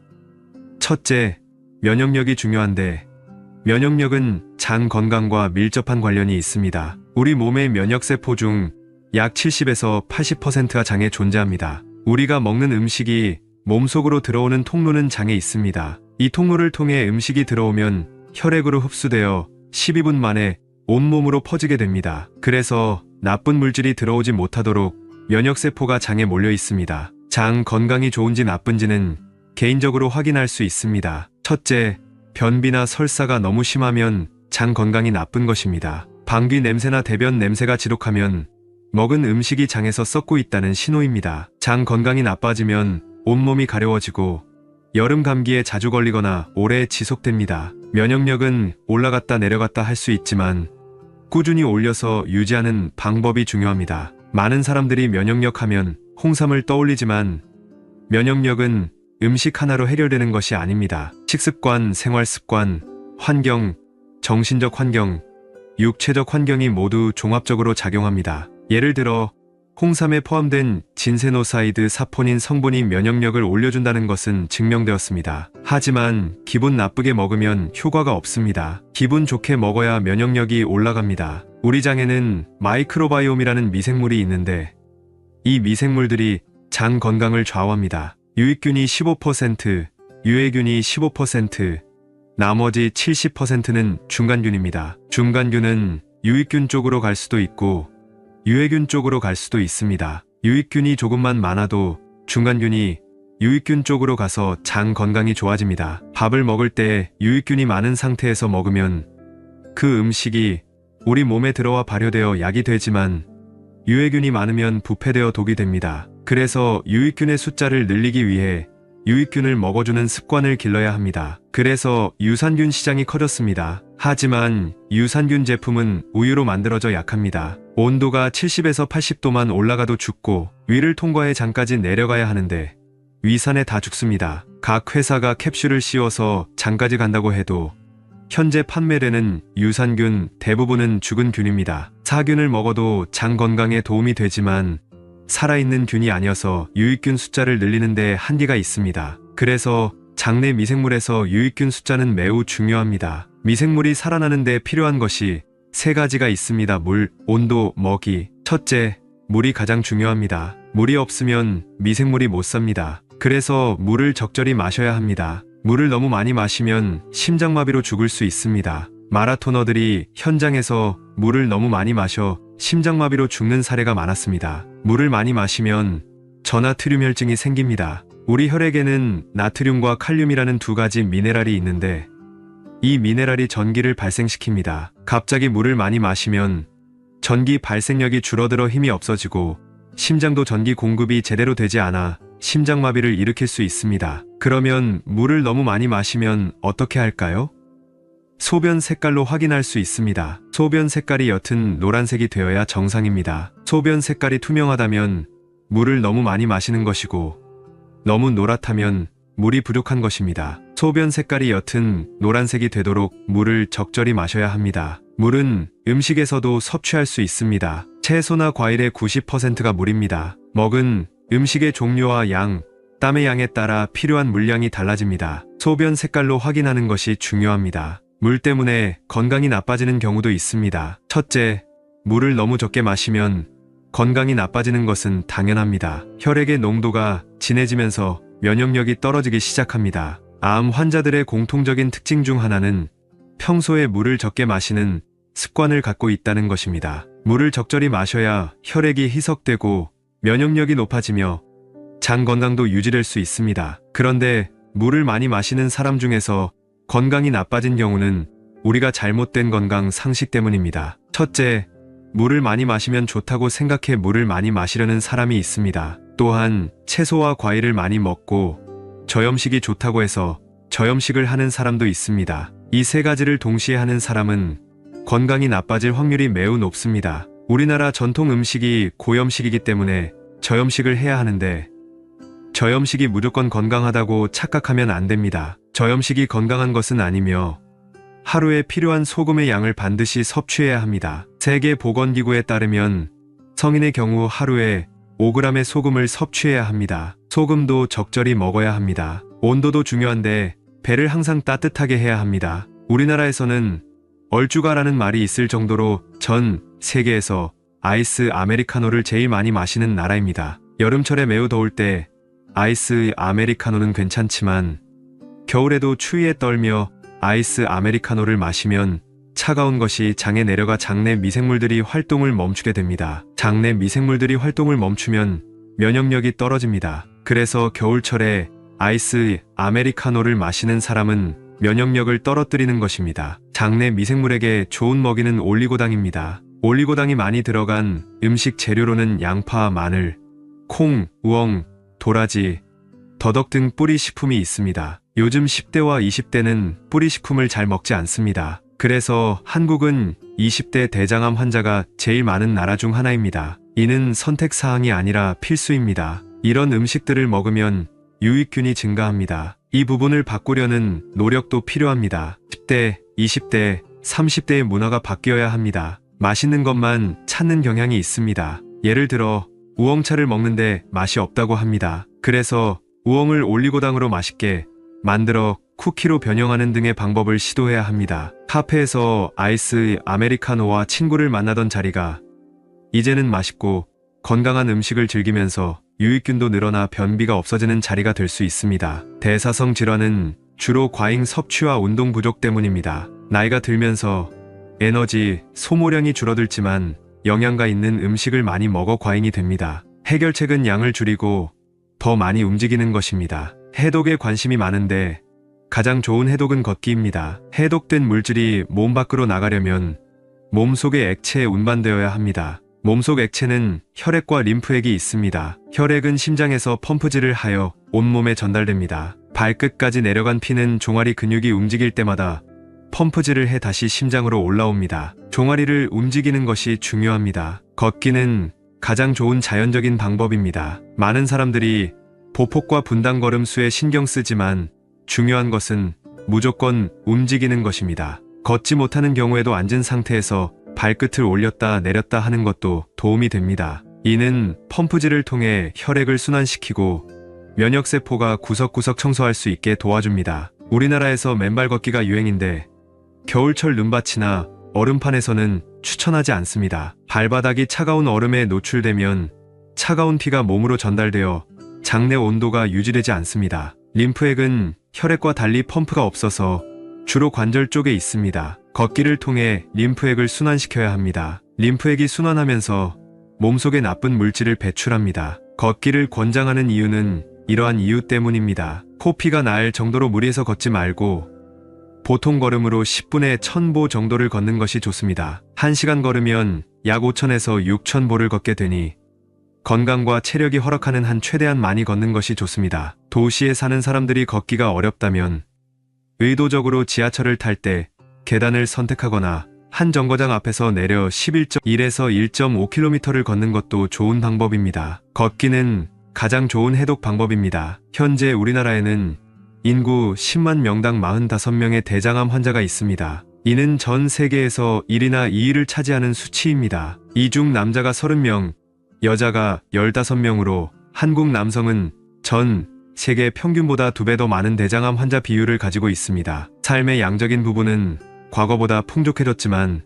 첫째, 면역력이 중요한데 면역력은 장 건강과 밀접한 관련이 있습니다. 우리 몸의 면역세포 중 약 70에서 80%가 장에 존재합니다. 우리가 먹는 음식이 몸속으로 들어오는 통로는 장에 있습니다. 이 통로를 통해 음식이 들어오면 혈액으로 흡수되어 12분 만에 온몸으로 퍼지게 됩니다. 그래서 나쁜 물질이 들어오지 못하도록 면역세포가 장에 몰려 있습니다. 장 건강이 좋은지 나쁜지는 개인적으로 확인할 수 있습니다. 첫째, 변비나 설사가 너무 심하면 장 건강이 나쁜 것입니다. 방귀 냄새나 대변 냄새가 지독하면 먹은 음식이 장에서 썩고 있다는 신호입니다. 장 건강이 나빠지면 온몸이 가려워지고 여름 감기에 자주 걸리거나 오래 지속됩니다. 면역력은 올라갔다 내려갔다 할 수 있지만 꾸준히 올려서 유지하는 방법이 중요합니다. 많은 사람들이 면역력 하면 홍삼을 떠올리지만 면역력은 음식 하나로 해결되는 것이 아닙니다. 식습관, 생활습관, 환경, 정신적 환경, 육체적 환경이 모두 종합적으로 작용합니다. 예를 들어 홍삼에 포함된 진세노사이드 사포닌 성분이 면역력을 올려준다는 것은 증명되었습니다. 하지만 기분 나쁘게 먹으면 효과가 없습니다. 기분 좋게 먹어야 면역력이 올라갑니다. 우리 장에는 마이크로바이옴이라는 미생물이 있는데 이 미생물들이 장 건강을 좌우합니다. 유익균이 15%, 유해균이 15%, 나머지 70%는 중간균입니다. 중간균은 유익균 쪽으로 갈 수도 있고 유해균 쪽으로 갈 수도 있습니다. 유익균이 조금만 많아도 중간균이 유익균 쪽으로 가서 장 건강이 좋아집니다. 밥을 먹을 때 유익균이 많은 상태에서 먹으면 그 음식이 우리 몸에 들어와 발효되어 약이 되지만 유해균이 많으면 부패되어 독이 됩니다. 그래서 유익균의 숫자를 늘리기 위해 유익균을 먹어주는 습관을 길러야 합니다. 그래서 유산균 시장이 커졌습니다. 하지만 유산균 제품은 우유로 만들어져 약합니다. 온도가 70에서 80도만 올라가도 죽고 위를 통과해 장까지 내려가야 하는데 위산에 다 죽습니다. 각 회사가 캡슐을 씌워서 장까지 간다고 해도 현재 판매되는 유산균 대부분은 죽은 균입니다. 사균을 먹어도 장 건강에 도움이 되지만 살아있는 균이 아니어서 유익균 숫자를 늘리는 데 한계가 있습니다. 그래서 장내 미생물에서 유익균 숫자는 매우 중요합니다. 미생물이 살아나는 데 필요한 것이 3가지가 있습니다. 물, 온도, 먹이. 첫째, 물이 가장 중요합니다. 물이 없으면 미생물이 못 삽니다. 그래서 물을 적절히 마셔야 합니다. 물을 너무 많이 마시면 심장마비로 죽을 수 있습니다. 마라토너들이 현장에서 물을 너무 많이 마셔 심장마비로 죽는 사례가 많았습니다. 물을 많이 마시면 전하트륨혈증이 생깁니다. 우리 혈액에는 나트륨과 칼륨이라는 2가지 미네랄이 있는데 이 미네랄이 전기를 발생시킵니다. 갑자기 물을 많이 마시면 전기 발생력이 줄어들어 힘이 없어지고 심장도 전기 공급이 제대로 되지 않아 심장마비를 일으킬 수 있습니다. 그러면 물을 너무 많이 마시면 어떻게 할까요? 소변 색깔로 확인할 수 있습니다. 소변 색깔이 옅은 노란색이 되어야 정상입니다. 소변 색깔이 투명하다면 물을 너무 많이 마시는 것이고 너무 노랗다면 물이 부족한 것입니다. 소변 색깔이 옅은 노란색이 되도록 물을 적절히 마셔야 합니다. 물은 음식에서도 섭취할 수 있습니다. 채소나 과일의 90%가 물입니다. 먹은 음식의 종류와 양, 땀의 양에 따라 필요한 물량이 달라집니다. 소변 색깔로 확인하는 것이 중요합니다. 물 때문에 건강이 나빠지는 경우도 있습니다. 첫째, 물을 너무 적게 마시면 건강이 나빠지는 것은 당연합니다. 혈액의 농도가 진해지면서 면역력이 떨어지기 시작합니다. 암 환자들의 공통적인 특징 중 하나는 평소에 물을 적게 마시는 습관을 갖고 있다는 것입니다. 물을 적절히 마셔야 혈액이 희석되고 면역력이 높아지며 장 건강도 유지될 수 있습니다. 그런데 물을 많이 마시는 사람 중에서 건강이 나빠진 경우는 우리가 잘못된 건강 상식 때문입니다. 첫째, 물을 많이 마시면 좋다고 생각해 물을 많이 마시려는 사람이 있습니다. 또한 채소와 과일을 많이 먹고 저염식이 좋다고 해서 저염식을 하는 사람도 있습니다. 이 3가지를 동시에 하는 사람은 건강이 나빠질 확률이 매우 높습니다. 우리나라 전통 음식이 고염식이기 때문에 저염식을 해야 하는데 저염식이 무조건 건강하다고 착각하면 안 됩니다. 저염식이 건강한 것은 아니며 하루에 필요한 소금의 양을 반드시 섭취해야 합니다. 세계보건기구에 따르면 성인의 경우 하루에 5g의 소금을 섭취해야 합니다. 소금도 적절히 먹어야 합니다. 온도도 중요한데 배를 항상 따뜻하게 해야 합니다. 우리나라에서는 얼주가라는 말이 있을 정도로 전 세계에서 아이스 아메리카노를 제일 많이 마시는 나라입니다. 여름철에 매우 더울 때 아이스 아메리카노는 괜찮지만 겨울에도 추위에 떨며 아이스 아메리카노를 마시면 차가운 것이 장에 내려가 장내 미생물들이 활동을 멈추게 됩니다. 장내 미생물들이 활동을 멈추면 면역력이 떨어집니다. 그래서 겨울철에 아이스 아메리카노를 마시는 사람은 면역력을 떨어뜨리는 것입니다. 장내 미생물에게 좋은 먹이는 올리고당입니다. 올리고당이 많이 들어간 음식 재료로는 양파, 마늘, 콩, 우엉, 도라지, 더덕 등 뿌리 식품이 있습니다. 요즘 10대와 20대는 뿌리 식품을 잘 먹지 않습니다. 그래서 한국은 20대 대장암 환자가 제일 많은 나라 중 하나입니다. 이는 선택사항이 아니라 필수입니다. 이런 음식들을 먹으면 유익균이 증가합니다. 이 부분을 바꾸려는 노력도 필요합니다. 10대, 20대, 30대의 문화가 바뀌어야 합니다. 맛있는 것만 찾는 경향이 있습니다. 예를 들어 우엉차를 먹는데 맛이 없다고 합니다. 그래서 우엉을 올리고당으로 맛있게 만들어 쿠키로 변형하는 등의 방법을 시도해야 합니다. 카페에서 아이스 아메리카노와 친구를 만나던 자리가 이제는 맛있고 건강한 음식을 즐기면서 유익균도 늘어나 변비가 없어지는 자리가 될 수 있습니다. 대사성 질환은 주로 과잉 섭취와 운동 부족 때문입니다. 나이가 들면서 에너지 소모량이 줄어들지만 영양가 있는 음식을 많이 먹어 과잉이 됩니다. 해결책은 양을 줄이고 더 많이 움직이는 것입니다. 해독에 관심이 많은데 가장 좋은 해독은 걷기입니다. 해독된 물질이 몸 밖으로 나가려면 몸속의 액체에 운반되어야 합니다. 몸속 액체는 혈액과 림프액이 있습니다. 혈액은 심장에서 펌프질을 하여 온몸에 전달됩니다. 발끝까지 내려간 피는 종아리 근육이 움직일 때마다 펌프질을 해 다시 심장으로 올라옵니다. 종아리를 움직이는 것이 중요합니다. 걷기는 가장 좋은 자연적인 방법입니다. 많은 사람들이 보폭과 분당 걸음수에 신경 쓰지만 중요한 것은 무조건 움직이는 것입니다. 걷지 못하는 경우에도 앉은 상태에서 발끝을 올렸다 내렸다 하는 것도 도움이 됩니다. 이는 펌프질을 통해 혈액을 순환시키고 면역세포가 구석구석 청소할 수 있게 도와줍니다. 우리나라에서 맨발 걷기가 유행인데 겨울철 눈밭이나 얼음판에서는 추천하지 않습니다. 발바닥이 차가운 얼음에 노출되면 차가운 피가 몸으로 전달되어 장내 온도가 유지되지 않습니다. 림프액은 혈액과 달리 펌프가 없어서 주로 관절 쪽에 있습니다. 걷기를 통해 림프액을 순환시켜야 합니다. 림프액이 순환하면서 몸속에 나쁜 물질을 배출합니다. 걷기를 권장하는 이유는 이러한 이유 때문입니다. 코피가 날 정도로 무리해서 걷지 말고 보통 걸음으로 10분에 1000보 정도를 걷는 것이 좋습니다. 1시간 걸으면 약 5000에서 6000보를 걷게 되니 건강과 체력이 허락하는 한 최대한 많이 걷는 것이 좋습니다. 도시에 사는 사람들이 걷기가 어렵다면 의도적으로 지하철을 탈 때 계단을 선택하거나 한 정거장 앞에서 내려 11.1에서 1.5km를 걷는 것도 좋은 방법입니다. 걷기는 가장 좋은 해독 방법입니다. 현재 우리나라에는 인구 10만 명당 45명의 대장암 환자가 있습니다. 이는 전 세계에서 1위나 2위를 차지하는 수치입니다. 이 중 남자가 30명, 여자가 15명으로 한국 남성은 전 세계 평균보다 2배 더 많은 대장암 환자 비율을 가지고 있습니다. 삶의 양적인 부분은 과거보다 풍족해졌지만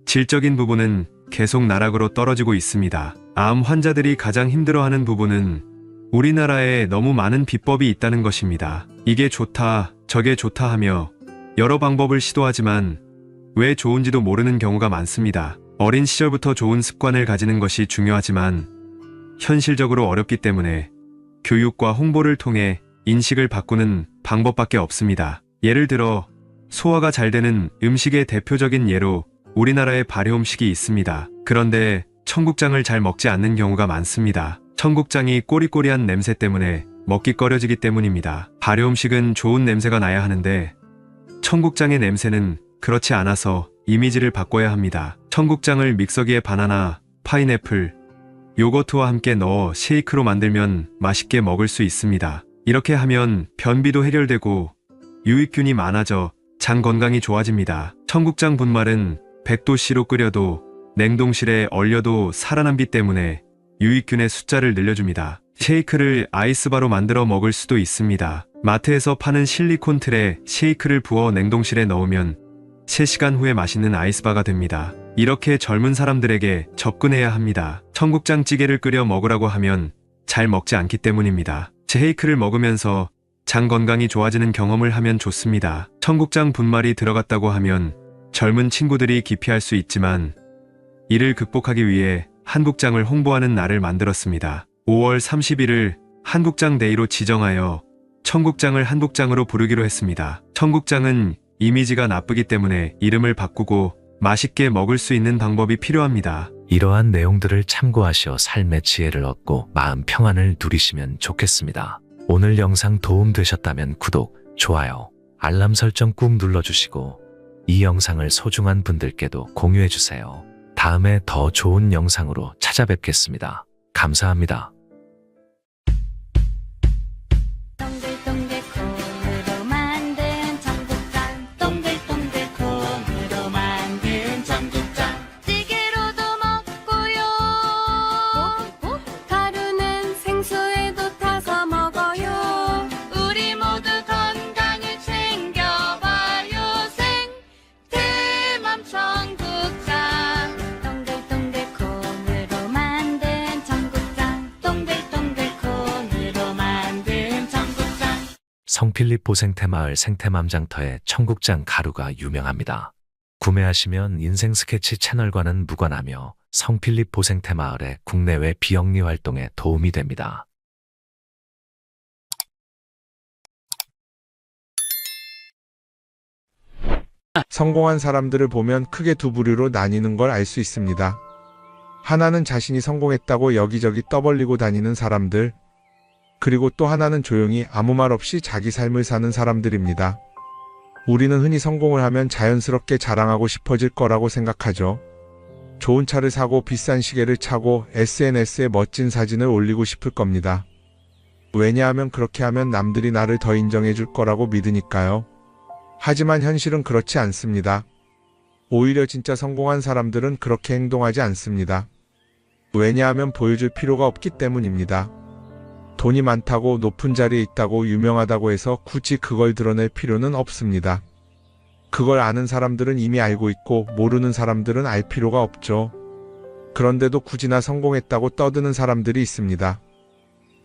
질적인 부분은 계속 나락으로 떨어지고 있습니다. 암 환자들이 가장 힘들어하는 부분은 우리나라에 너무 많은 비법이 있다는 것입니다. 이게 좋다, 저게 좋다 하며 여러 방법을 시도하지만 왜 좋은지도 모르는 경우가 많습니다. 어린 시절부터 좋은 습관을 가지는 것이 중요하지만 현실적으로 어렵기 때문에 교육과 홍보를 통해 인식을 바꾸는 방법밖에 없습니다. 예를 들어 소화가 잘 되는 음식의 대표적인 예로 우리나라에 발효음식이 있습니다. 그런데 청국장을 잘 먹지 않는 경우가 많습니다. 청국장이 꼬리꼬리한 냄새 때문에 먹기 꺼려지기 때문입니다. 발효음식은 좋은 냄새가 나야 하는데 청국장의 냄새는 그렇지 않아서 이미지를 바꿔야 합니다. 청국장을 믹서기에 바나나, 파인애플, 요거트와 함께 넣어 쉐이크로 만들면 맛있게 먹을 수 있습니다. 이렇게 하면 변비도 해결되고 유익균이 많아져 장 건강이 좋아집니다. 청국장 분말은 100도씨로 끓여도 냉동실에 얼려도 살아남기 때문에 유익균의 숫자를 늘려줍니다. 쉐이크를 아이스바로 만들어 먹을 수도 있습니다. 마트에서 파는 실리콘 틀에 쉐이크를 부어 냉동실에 넣으면 3시간 후에 맛있는 아이스바가 됩니다. 이렇게 젊은 사람들에게 접근해야 합니다. 청국장 찌개를 끓여 먹으라고 하면 잘 먹지 않기 때문입니다. 쉐이크를 먹으면서 장 건강이 좋아지는 경험을 하면 좋습니다. 청국장 분말이 들어갔다고 하면 젊은 친구들이 기피할 수 있지만 이를 극복하기 위해 한국장을 홍보하는 날을 만들었습니다. 5월 30일을 한국장 데이로 지정하여 청국장을 한국장으로 부르기로 했습니다. 청국장은 이미지가 나쁘기 때문에 이름을 바꾸고 맛있게 먹을 수 있는 방법이 필요합니다. 이러한 내용들을 참고하셔 삶의 지혜를 얻고 마음 평안을 누리시면 좋겠습니다. 오늘 영상 도움되셨다면 구독, 좋아요, 알람 설정 꾹 눌러주시고 이 영상을 소중한 분들께도 공유해주세요. 다음에 더 좋은 영상으로 찾아뵙겠습니다. 감사합니다. 동글동글 콩으로 만든 청국장 동글동글 콩으로 만든 청국장 찌개로도 먹고요 가루는 생수에도 타서 먹어요 우리 모두 건강을 챙겨봐요 생태맘 청국장 동글동글 콩으로 만든 청국장 동글동글 콩으로 만든 청국장 성필립 보생태마을 생태맘장터의 청국장 가루가 유명합니다. 구매하시면 인생 스케치 채널과는 무관하며 성필립 보생태마을의 국내외 비영리 활동에 도움이 됩니다. 성공한 사람들을 보면 크게 두 부류로 나뉘는 걸 알 수 있습니다. 하나는 자신이 성공했다고 여기저기 떠벌리고 다니는 사람들, 그리고 또 하나는 조용히 아무 말 없이 자기 삶을 사는 사람들입니다. 우리는 흔히 성공을 하면 자연스럽게 자랑하고 싶어질 거라고 생각하죠. 좋은 차를 사고 비싼 시계를 차고 SNS에 멋진 사진을 올리고 싶을 겁니다. 왜냐하면 그렇게 하면 남들이 나를 더 인정해 줄 거라고 믿으니까요. 하지만 현실은 그렇지 않습니다. 오히려 진짜 성공한 사람들은 그렇게 행동하지 않습니다. 왜냐하면 보여줄 필요가 없기 때문입니다. 돈이 많다고 높은 자리에 있다고 유명하다고 해서 굳이 그걸 드러낼 필요는 없습니다. 그걸 아는 사람들은 이미 알고 있고 모르는 사람들은 알 필요가 없죠. 그런데도 굳이나 성공했다고 떠드는 사람들이 있습니다.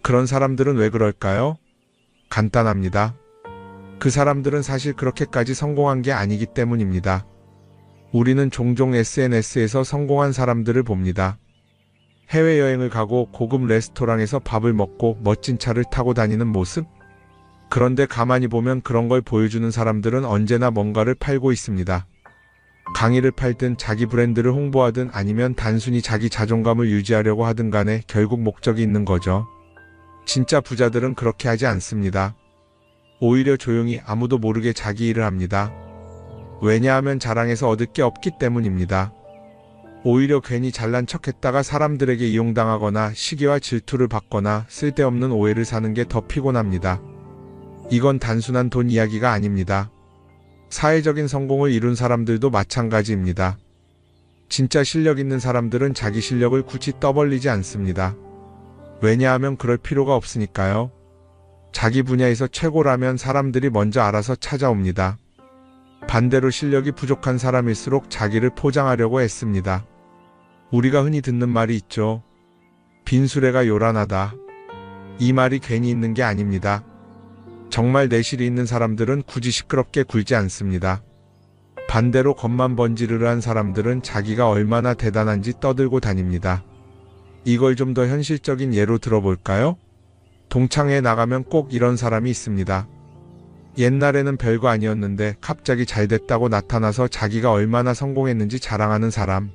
그런 사람들은 왜 그럴까요? 간단합니다. 그 사람들은 사실 그렇게까지 성공한 게 아니기 때문입니다. 우리는 종종 SNS에서 성공한 사람들을 봅니다. 해외여행을 가고 고급 레스토랑에서 밥을 먹고 멋진 차를 타고 다니는 모습? 그런데 가만히 보면 그런 걸 보여주는 사람들은 언제나 뭔가를 팔고 있습니다. 강의를 팔든 자기 브랜드를 홍보하든 아니면 단순히 자기 자존감을 유지하려고 하든 간에 결국 목적이 있는 거죠. 진짜 부자들은 그렇게 하지 않습니다. 오히려 조용히 아무도 모르게 자기 일을 합니다. 왜냐하면 자랑해서 얻을 게 없기 때문입니다. 오히려 괜히 잘난 척했다가 사람들에게 이용당하거나 시기와 질투를 받거나 쓸데없는 오해를 사는 게 더 피곤합니다. 이건 단순한 돈 이야기가 아닙니다. 사회적인 성공을 이룬 사람들도 마찬가지입니다. 진짜 실력 있는 사람들은 자기 실력을 굳이 떠벌리지 않습니다. 왜냐하면 그럴 필요가 없으니까요. 자기 분야에서 최고라면 사람들이 먼저 알아서 찾아옵니다. 반대로 실력이 부족한 사람일수록 자기를 포장하려고 애씁니다. 우리가 흔히 듣는 말이 있죠. 빈수레가 요란하다. 이 말이 괜히 있는 게 아닙니다. 정말 내실이 있는 사람들은 굳이 시끄럽게 굴지 않습니다. 반대로 겉만 번지르르한 사람들은 자기가 얼마나 대단한지 떠들고 다닙니다. 이걸 좀 더 현실적인 예로 들어볼까요? 동창회에 나가면 꼭 이런 사람이 있습니다. 옛날에는 별거 아니었는데 갑자기 잘 됐다고 나타나서 자기가 얼마나 성공했는지 자랑하는 사람.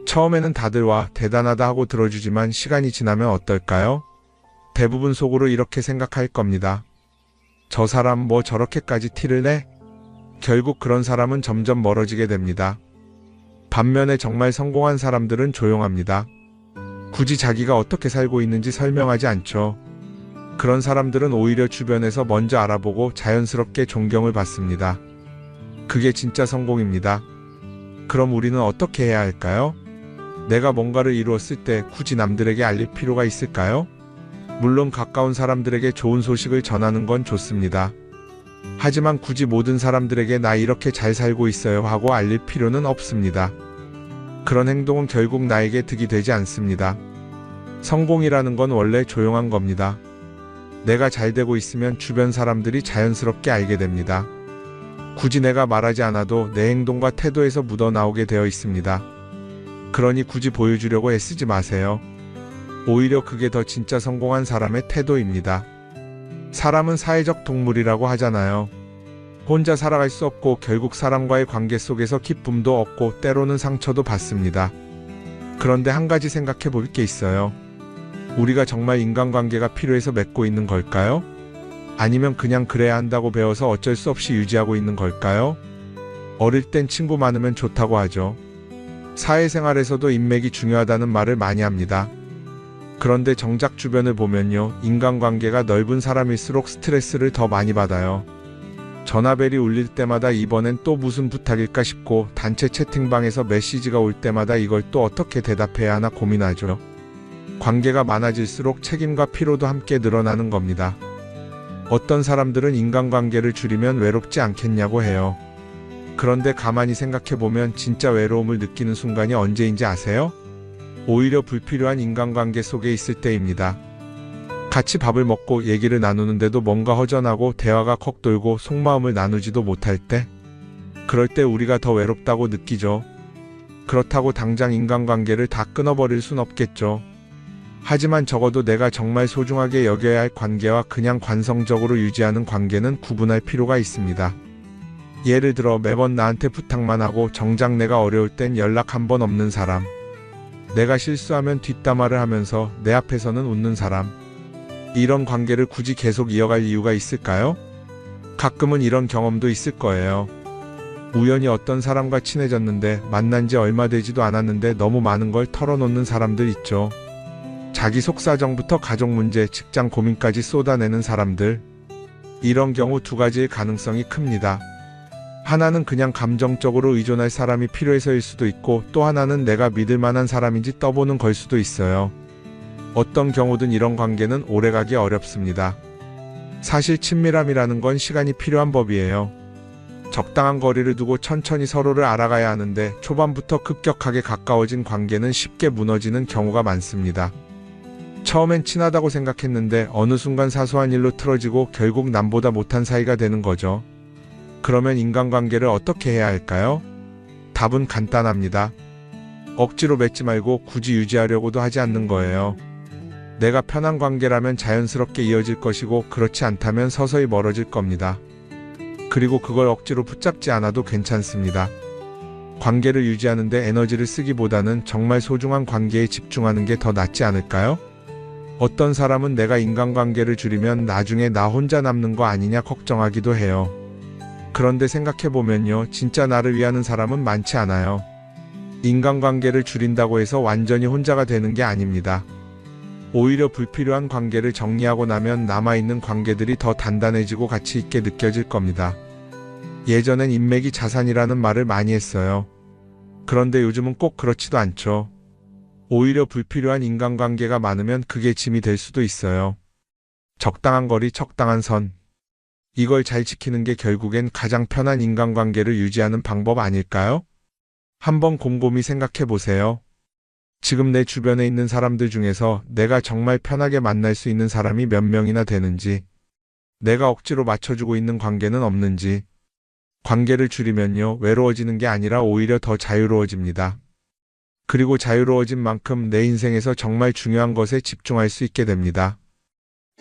처음에는 다들 와 대단하다 하고 들어주지만 시간이 지나면 어떨까요? 대부분 속으로 이렇게 생각할 겁니다. 저 사람 뭐 저렇게까지 티를 내? 결국 그런 사람은 점점 멀어지게 됩니다. 반면에 정말 성공한 사람들은 조용합니다. 굳이 자기가 어떻게 살고 있는지 설명하지 않죠. 그런 사람들은 오히려 주변에서 먼저 알아보고 자연스럽게 존경을 받습니다. 그게 진짜 성공입니다. 그럼 우리는 어떻게 해야 할까요? 내가 뭔가를 이루었을 때 굳이 남들에게 알릴 필요가 있을까요? 물론 가까운 사람들에게 좋은 소식을 전하는 건 좋습니다. 하지만 굳이 모든 사람들에게 나 이렇게 잘 살고 있어요 하고 알릴 필요는 없습니다. 그런 행동은 결국 나에게 득이 되지 않습니다. 성공이라는 건 원래 조용한 겁니다. 내가 잘 되고 있으면 주변 사람들이 자연스럽게 알게 됩니다. 굳이 내가 말하지 않아도 내 행동과 태도에서 묻어나오게 되어 있습니다. 그러니 굳이 보여주려고 애쓰지 마세요. 오히려 그게 더 진짜 성공한 사람의 태도입니다. 사람은 사회적 동물이라고 하잖아요. 혼자 살아갈 수 없고 결국 사람과의 관계 속에서 기쁨도 얻고 때로는 상처도 받습니다. 그런데 한 가지 생각해 볼 게 있어요. 우리가 정말 인간관계가 필요해서 맺고 있는 걸까요? 아니면 그냥 그래야 한다고 배워서 어쩔 수 없이 유지하고 있는 걸까요? 어릴 땐 친구 많으면 좋다고 하죠. 사회생활에서도 인맥이 중요하다는 말을 많이 합니다. 그런데 정작 주변을 보면요. 인간관계가 넓은 사람일수록 스트레스를 더 많이 받아요. 전화벨이 울릴 때마다 이번엔 또 무슨 부탁일까 싶고 단체 채팅방에서 메시지가 올 때마다 이걸 또 어떻게 대답해야 하나 고민하죠. 관계가 많아질수록 책임과 피로도 함께 늘어나는 겁니다. 어떤 사람들은 인간관계를 줄이면 외롭지 않겠냐고 해요. 그런데 가만히 생각해보면 진짜 외로움을 느끼는 순간이 언제인지 아세요? 오히려 불필요한 인간관계 속에 있을 때입니다. 같이 밥을 먹고 얘기를 나누는데도 뭔가 허전하고 대화가 컥 돌고 속마음을 나누지도 못할 때, 그럴 때 우리가 더 외롭다고 느끼죠. 그렇다고 당장 인간관계를 다 끊어버릴 순 없겠죠. 하지만 적어도 내가 정말 소중하게 여겨야 할 관계와 그냥 관성적으로 유지하는 관계는 구분할 필요가 있습니다. 예를 들어 매번 나한테 부탁만 하고 정작 내가 어려울 땐 연락 한 번 없는 사람. 내가 실수하면 뒷담화를 하면서 내 앞에서는 웃는 사람. 이런 관계를 굳이 계속 이어갈 이유가 있을까요? 가끔은 이런 경험도 있을 거예요. 우연히 어떤 사람과 친해졌는데 만난 지 얼마 되지도 않았는데 너무 많은 걸 털어놓는 사람들 있죠. 자기 속사정부터 가족 문제, 직장 고민까지 쏟아내는 사람들. 이런 경우 두 가지의 가능성이 큽니다. 하나는 그냥 감정적으로 의존할 사람이 필요해서일 수도 있고, 또 하나는 내가 믿을 만한 사람인지 떠보는 걸 수도 있어요. 어떤 경우든 이런 관계는 오래가기 어렵습니다. 사실 친밀함이라는 건 시간이 필요한 법이에요. 적당한 거리를 두고 천천히 서로를 알아가야 하는데, 초반부터 급격하게 가까워진 관계는 쉽게 무너지는 경우가 많습니다. 처음엔 친하다고 생각했는데 어느 순간 사소한 일로 틀어지고 결국 남보다 못한 사이가 되는 거죠. 그러면 인간관계를 어떻게 해야 할까요? 답은 간단합니다. 억지로 맺지 말고 굳이 유지하려고도 하지 않는 거예요. 내가 편한 관계라면 자연스럽게 이어질 것이고, 그렇지 않다면 서서히 멀어질 겁니다. 그리고 그걸 억지로 붙잡지 않아도 괜찮습니다. 관계를 유지하는데 에너지를 쓰기보다는 정말 소중한 관계에 집중하는 게 더 낫지 않을까요? 어떤 사람은 내가 인간관계를 줄이면 나중에 나 혼자 남는 거 아니냐 걱정하기도 해요. 그런데 생각해보면요, 진짜 나를 위하는 사람은 많지 않아요. 인간관계를 줄인다고 해서 완전히 혼자가 되는 게 아닙니다. 오히려 불필요한 관계를 정리하고 나면 남아있는 관계들이 더 단단해지고 가치 있게 느껴질 겁니다. 예전엔 인맥이 자산이라는 말을 많이 했어요. 그런데 요즘은 꼭 그렇지도 않죠. 오히려 불필요한 인간관계가 많으면 그게 짐이 될 수도 있어요. 적당한 거리, 적당한 선. 이걸 잘 지키는 게 결국엔 가장 편한 인간관계를 유지하는 방법 아닐까요? 한번 곰곰이 생각해 보세요. 지금 내 주변에 있는 사람들 중에서 내가 정말 편하게 만날 수 있는 사람이 몇 명이나 되는지, 내가 억지로 맞춰주고 있는 관계는 없는지. 관계를 줄이면요, 외로워지는 게 아니라 오히려 더 자유로워집니다. 그리고 자유로워진 만큼 내 인생에서 정말 중요한 것에 집중할 수 있게 됩니다.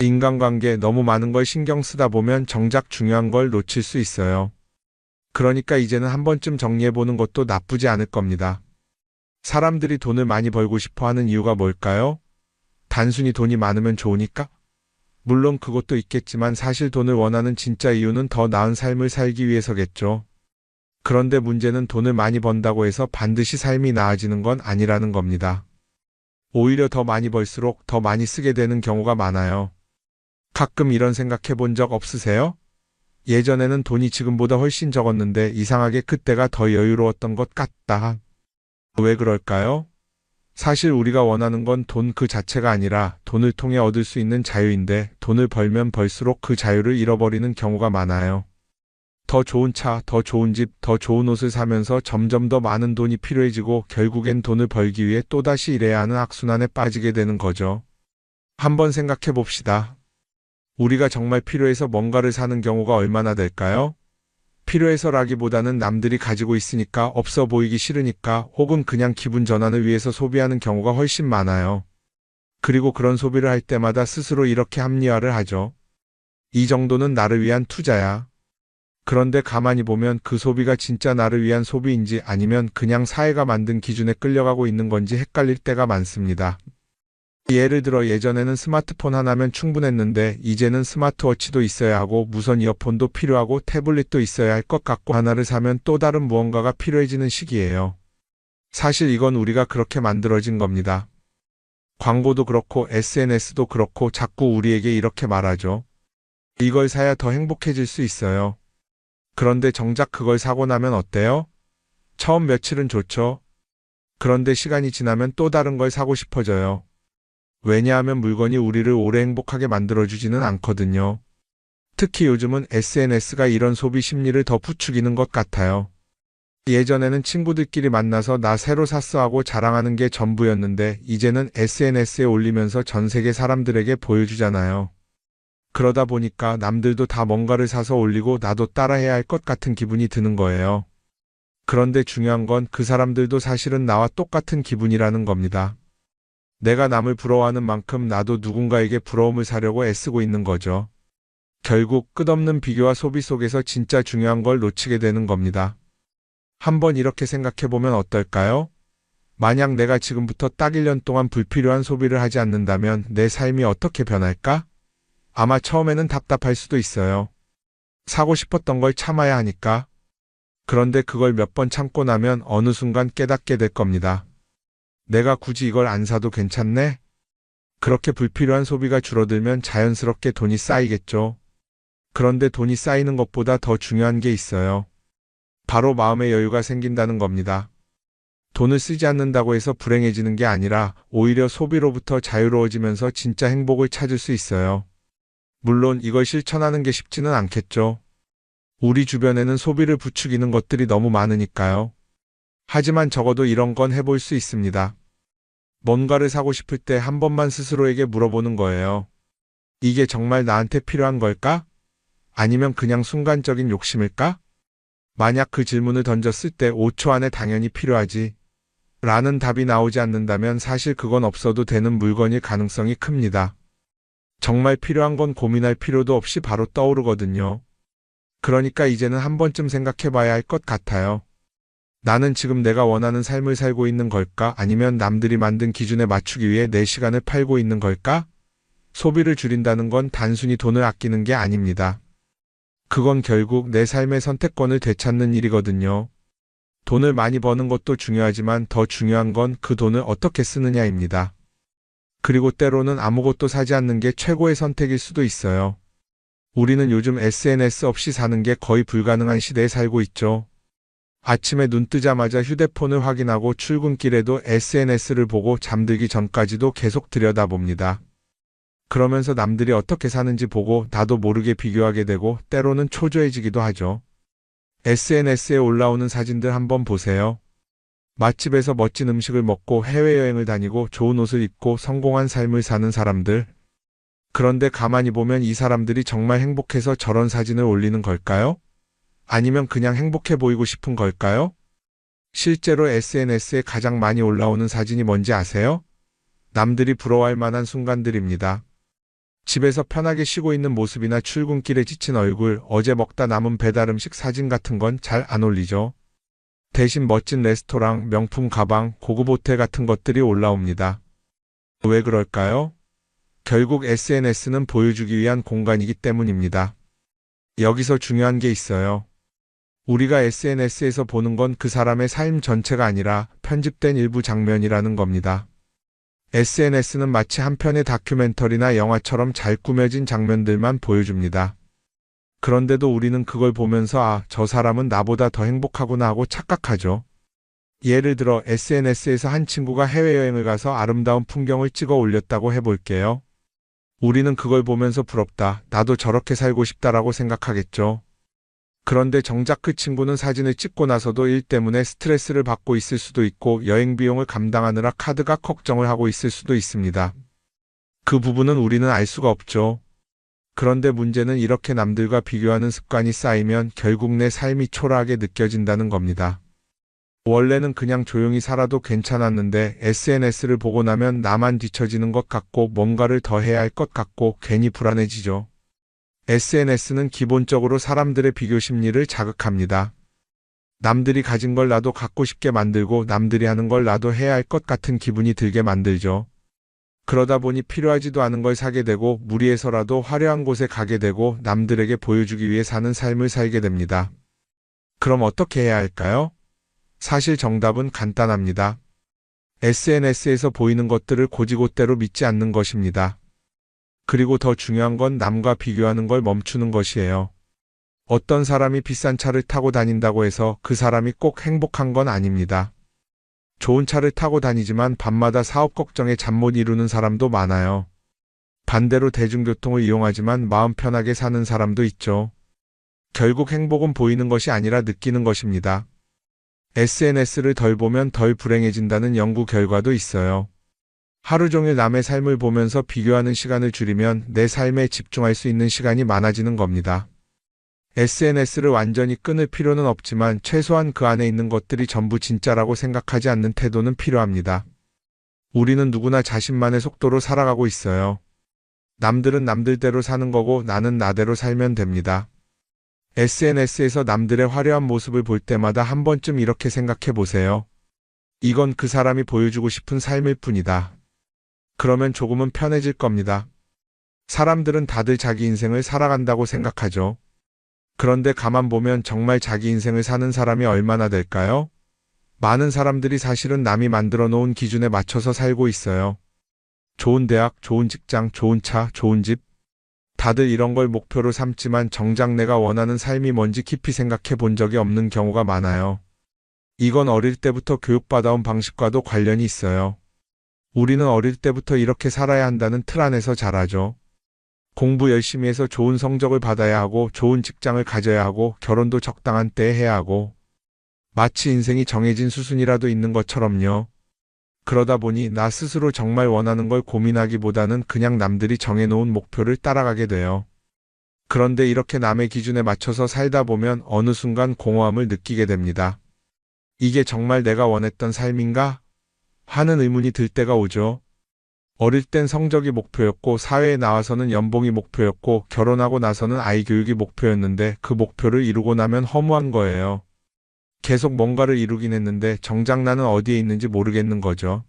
인간관계 너무 많은 걸 신경 쓰다 보면 정작 중요한 걸 놓칠 수 있어요. 그러니까 이제는 한 번쯤 정리해보는 것도 나쁘지 않을 겁니다. 사람들이 돈을 많이 벌고 싶어 하는 이유가 뭘까요? 단순히 돈이 많으면 좋으니까? 물론 그것도 있겠지만 사실 돈을 원하는 진짜 이유는 더 나은 삶을 살기 위해서겠죠. 그런데 문제는 돈을 많이 번다고 해서 반드시 삶이 나아지는 건 아니라는 겁니다. 오히려 더 많이 벌수록 더 많이 쓰게 되는 경우가 많아요. 가끔 이런 생각해 본 적 없으세요? 예전에는 돈이 지금보다 훨씬 적었는데 이상하게 그때가 더 여유로웠던 것 같다. 왜 그럴까요? 사실 우리가 원하는 건 돈 그 자체가 아니라 돈을 통해 얻을 수 있는 자유인데, 돈을 벌면 벌수록 그 자유를 잃어버리는 경우가 많아요. 더 좋은 차, 더 좋은 집, 더 좋은 옷을 사면서 점점 더 많은 돈이 필요해지고 결국엔 돈을 벌기 위해 또다시 일해야 하는 악순환에 빠지게 되는 거죠. 한번 생각해 봅시다. 우리가 정말 필요해서 뭔가를 사는 경우가 얼마나 될까요? 필요해서라기보다는 남들이 가지고 있으니까, 없어 보이기 싫으니까, 혹은 그냥 기분 전환을 위해서 소비하는 경우가 훨씬 많아요. 그리고 그런 소비를 할 때마다 스스로 이렇게 합리화를 하죠. 이 정도는 나를 위한 투자야. 그런데 가만히 보면 그 소비가 진짜 나를 위한 소비인지 아니면 그냥 사회가 만든 기준에 끌려가고 있는 건지 헷갈릴 때가 많습니다. 예를 들어 예전에는 스마트폰 하나면 충분했는데 이제는 스마트워치도 있어야 하고 무선 이어폰도 필요하고 태블릿도 있어야 할 것 같고, 하나를 사면 또 다른 무언가가 필요해지는 시기예요. 사실 이건 우리가 그렇게 만들어진 겁니다. 광고도 그렇고 SNS도 그렇고 자꾸 우리에게 이렇게 말하죠. 이걸 사야 더 행복해질 수 있어요. 그런데 정작 그걸 사고 나면 어때요? 처음 며칠은 좋죠. 그런데 시간이 지나면 또 다른 걸 사고 싶어져요. 왜냐하면 물건이 우리를 오래 행복하게 만들어주지는 않거든요. 특히 요즘은 SNS가 이런 소비 심리를 더 부추기는 것 같아요. 예전에는 친구들끼리 만나서 나 새로 샀어 하고 자랑하는 게 전부였는데, 이제는 SNS에 올리면서 전 세계 사람들에게 보여주잖아요. 그러다 보니까 남들도 다 뭔가를 사서 올리고 나도 따라해야 할 것 같은 기분이 드는 거예요. 그런데 중요한 건 그 사람들도 사실은 나와 똑같은 기분이라는 겁니다. 내가 남을 부러워하는 만큼 나도 누군가에게 부러움을 사려고 애쓰고 있는 거죠. 결국 끝없는 비교와 소비 속에서 진짜 중요한 걸 놓치게 되는 겁니다. 한번 이렇게 생각해보면 어떨까요? 만약 내가 지금부터 딱 1년 동안 불필요한 소비를 하지 않는다면 내 삶이 어떻게 변할까? 아마 처음에는 답답할 수도 있어요. 사고 싶었던 걸 참아야 하니까. 그런데 그걸 몇 번 참고 나면 어느 순간 깨닫게 될 겁니다. 내가 굳이 이걸 안 사도 괜찮네? 그렇게 불필요한 소비가 줄어들면 자연스럽게 돈이 쌓이겠죠. 그런데 돈이 쌓이는 것보다 더 중요한 게 있어요. 바로 마음의 여유가 생긴다는 겁니다. 돈을 쓰지 않는다고 해서 불행해지는 게 아니라 오히려 소비로부터 자유로워지면서 진짜 행복을 찾을 수 있어요. 물론 이걸 실천하는 게 쉽지는 않겠죠. 우리 주변에는 소비를 부추기는 것들이 너무 많으니까요. 하지만 적어도 이런 건 해볼 수 있습니다. 뭔가를 사고 싶을 때 한 번만 스스로에게 물어보는 거예요. 이게 정말 나한테 필요한 걸까? 아니면 그냥 순간적인 욕심일까? 만약 그 질문을 던졌을 때 5초 안에 당연히 필요하지 라는 답이 나오지 않는다면 사실 그건 없어도 되는 물건일 가능성이 큽니다. 정말 필요한 건 고민할 필요도 없이 바로 떠오르거든요. 그러니까 이제는 한 번쯤 생각해 봐야 할 것 같아요. 나는 지금 내가 원하는 삶을 살고 있는 걸까? 아니면 남들이 만든 기준에 맞추기 위해 내 시간을 팔고 있는 걸까? 소비를 줄인다는 건 단순히 돈을 아끼는 게 아닙니다. 그건 결국 내 삶의 선택권을 되찾는 일이거든요. 돈을 많이 버는 것도 중요하지만 더 중요한 건 그 돈을 어떻게 쓰느냐입니다. 그리고 때로는 아무것도 사지 않는 게 최고의 선택일 수도 있어요. 우리는 요즘 SNS 없이 사는 게 거의 불가능한 시대에 살고 있죠. 아침에 눈 뜨자마자 휴대폰을 확인하고 출근길에도 SNS를 보고 잠들기 전까지도 계속 들여다봅니다. 그러면서 남들이 어떻게 사는지 보고 나도 모르게 비교하게 되고 때로는 초조해지기도 하죠. SNS에 올라오는 사진들 한번 보세요. 맛집에서 멋진 음식을 먹고 해외여행을 다니고 좋은 옷을 입고 성공한 삶을 사는 사람들. 그런데 가만히 보면 이 사람들이 정말 행복해서 저런 사진을 올리는 걸까요? 아니면 그냥 행복해 보이고 싶은 걸까요? 실제로 SNS에 가장 많이 올라오는 사진이 뭔지 아세요? 남들이 부러워할 만한 순간들입니다. 집에서 편하게 쉬고 있는 모습이나 출근길에 지친 얼굴, 어제 먹다 남은 배달 음식 사진 같은 건 잘 안 올리죠. 대신 멋진 레스토랑, 명품 가방, 고급 호텔 같은 것들이 올라옵니다. 왜 그럴까요? 결국 SNS는 보여주기 위한 공간이기 때문입니다. 여기서 중요한 게 있어요. 우리가 SNS에서 보는 건 그 사람의 삶 전체가 아니라 편집된 일부 장면이라는 겁니다. SNS는 마치 한 편의 다큐멘터리나 영화처럼 잘 꾸며진 장면들만 보여줍니다. 그런데도 우리는 그걸 보면서 아, 저 사람은 나보다 더 행복하구나 하고 착각하죠. 예를 들어 SNS에서 한 친구가 해외여행을 가서 아름다운 풍경을 찍어 올렸다고 해볼게요. 우리는 그걸 보면서 부럽다, 나도 저렇게 살고 싶다라고 생각하겠죠. 그런데 정작 그 친구는 사진을 찍고 나서도 일 때문에 스트레스를 받고 있을 수도 있고 여행 비용을 감당하느라 카드가 걱정을 하고 있을 수도 있습니다. 그 부분은 우리는 알 수가 없죠. 그런데 문제는 이렇게 남들과 비교하는 습관이 쌓이면 결국 내 삶이 초라하게 느껴진다는 겁니다. 원래는 그냥 조용히 살아도 괜찮았는데 SNS를 보고 나면 나만 뒤처지는 것 같고 뭔가를 더 해야 할 것 같고 괜히 불안해지죠. SNS는 기본적으로 사람들의 비교 심리를 자극합니다. 남들이 가진 걸 나도 갖고 싶게 만들고 남들이 하는 걸 나도 해야 할 것 같은 기분이 들게 만들죠. 그러다 보니 필요하지도 않은 걸 사게 되고 무리해서라도 화려한 곳에 가게 되고 남들에게 보여주기 위해 사는 삶을 살게 됩니다. 그럼 어떻게 해야 할까요? 사실 정답은 간단합니다. SNS에서 보이는 것들을 곧이곧대로 믿지 않는 것입니다. 그리고 더 중요한 건 남과 비교하는 걸 멈추는 것이에요. 어떤 사람이 비싼 차를 타고 다닌다고 해서 그 사람이 꼭 행복한 건 아닙니다. 좋은 차를 타고 다니지만 밤마다 사업 걱정에 잠 못 이루는 사람도 많아요. 반대로 대중교통을 이용하지만 마음 편하게 사는 사람도 있죠. 결국 행복은 보이는 것이 아니라 느끼는 것입니다. SNS를 덜 보면 덜 불행해진다는 연구 결과도 있어요. 하루 종일 남의 삶을 보면서 비교하는 시간을 줄이면 내 삶에 집중할 수 있는 시간이 많아지는 겁니다. SNS를 완전히 끊을 필요는 없지만 최소한 그 안에 있는 것들이 전부 진짜라고 생각하지 않는 태도는 필요합니다. 우리는 누구나 자신만의 속도로 살아가고 있어요. 남들은 남들대로 사는 거고 나는 나대로 살면 됩니다. SNS에서 남들의 화려한 모습을 볼 때마다 한 번쯤 이렇게 생각해 보세요. 이건 그 사람이 보여주고 싶은 삶일 뿐이다. 그러면 조금은 편해질 겁니다. 사람들은 다들 자기 인생을 살아간다고 생각하죠. 그런데 가만 보면 정말 자기 인생을 사는 사람이 얼마나 될까요? 많은 사람들이 사실은 남이 만들어 놓은 기준에 맞춰서 살고 있어요. 좋은 대학, 좋은 직장, 좋은 차, 좋은 집. 다들 이런 걸 목표로 삼지만 정작 내가 원하는 삶이 뭔지 깊이 생각해 본 적이 없는 경우가 많아요. 이건 어릴 때부터 교육받아온 방식과도 관련이 있어요. 우리는 어릴 때부터 이렇게 살아야 한다는 틀 안에서 자라죠. 공부 열심히 해서 좋은 성적을 받아야 하고 좋은 직장을 가져야 하고 결혼도 적당한 때에 해야 하고 마치 인생이 정해진 수순이라도 있는 것처럼요. 그러다 보니 나 스스로 정말 원하는 걸 고민하기보다는 그냥 남들이 정해놓은 목표를 따라가게 돼요. 그런데 이렇게 남의 기준에 맞춰서 살다 보면 어느 순간 공허함을 느끼게 됩니다. 이게 정말 내가 원했던 삶인가? 하는 의문이 들 때가 오죠. 어릴 땐 성적이 목표였고 사회에 나와서는 연봉이 목표였고 결혼하고 나서는 아이 교육이 목표였는데 그 목표를 이루고 나면 허무한 거예요. 계속 뭔가를 이루긴 했는데 정작 나는 어디에 있는지 모르겠는 거죠.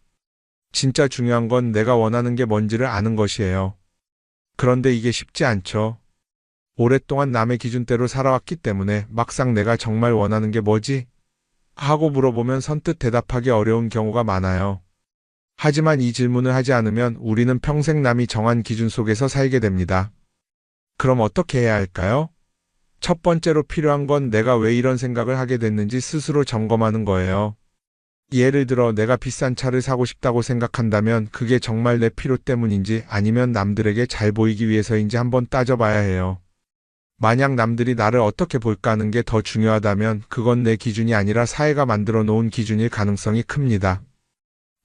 진짜 중요한 건 내가 원하는 게 뭔지를 아는 것이에요. 그런데 이게 쉽지 않죠. 오랫동안 남의 기준대로 살아왔기 때문에 막상 내가 정말 원하는 게 뭐지? 하고 물어보면 선뜻 대답하기 어려운 경우가 많아요. 하지만 이 질문을 하지 않으면 우리는 평생 남이 정한 기준 속에서 살게 됩니다. 그럼 어떻게 해야 할까요? 첫 번째로 필요한 건 내가 왜 이런 생각을 하게 됐는지 스스로 점검하는 거예요. 예를 들어 내가 비싼 차를 사고 싶다고 생각한다면 그게 정말 내 필요 때문인지 아니면 남들에게 잘 보이기 위해서인지 한번 따져봐야 해요. 만약 남들이 나를 어떻게 볼까 하는 게 더 중요하다면 그건 내 기준이 아니라 사회가 만들어 놓은 기준일 가능성이 큽니다.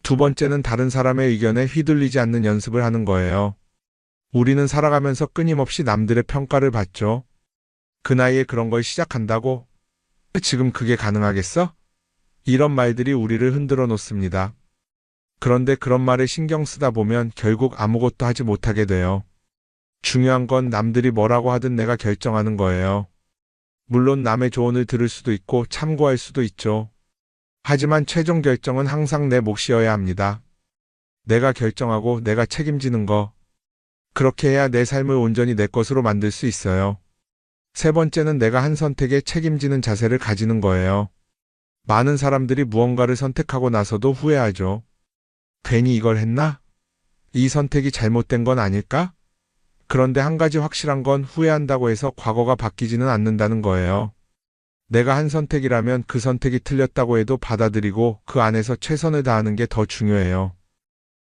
두 번째는 다른 사람의 의견에 휘둘리지 않는 연습을 하는 거예요. 우리는 살아가면서 끊임없이 남들의 평가를 받죠. 그 나이에 그런 걸 시작한다고? 지금 그게 가능하겠어? 이런 말들이 우리를 흔들어 놓습니다. 그런데 그런 말에 신경 쓰다 보면 결국 아무것도 하지 못하게 돼요. 중요한 건 남들이 뭐라고 하든 내가 결정하는 거예요. 물론 남의 조언을 들을 수도 있고 참고할 수도 있죠. 하지만 최종 결정은 항상 내 몫이어야 합니다. 내가 결정하고 내가 책임지는 거. 그렇게 해야 내 삶을 온전히 내 것으로 만들 수 있어요. 세 번째는 내가 한 선택에 책임지는 자세를 가지는 거예요. 많은 사람들이 무언가를 선택하고 나서도 후회하죠. 괜히 이걸 했나? 이 선택이 잘못된 건 아닐까? 그런데 한 가지 확실한 건 후회한다고 해서 과거가 바뀌지는 않는다는 거예요. 내가 한 선택이라면 그 선택이 틀렸다고 해도 받아들이고 그 안에서 최선을 다하는 게 더 중요해요.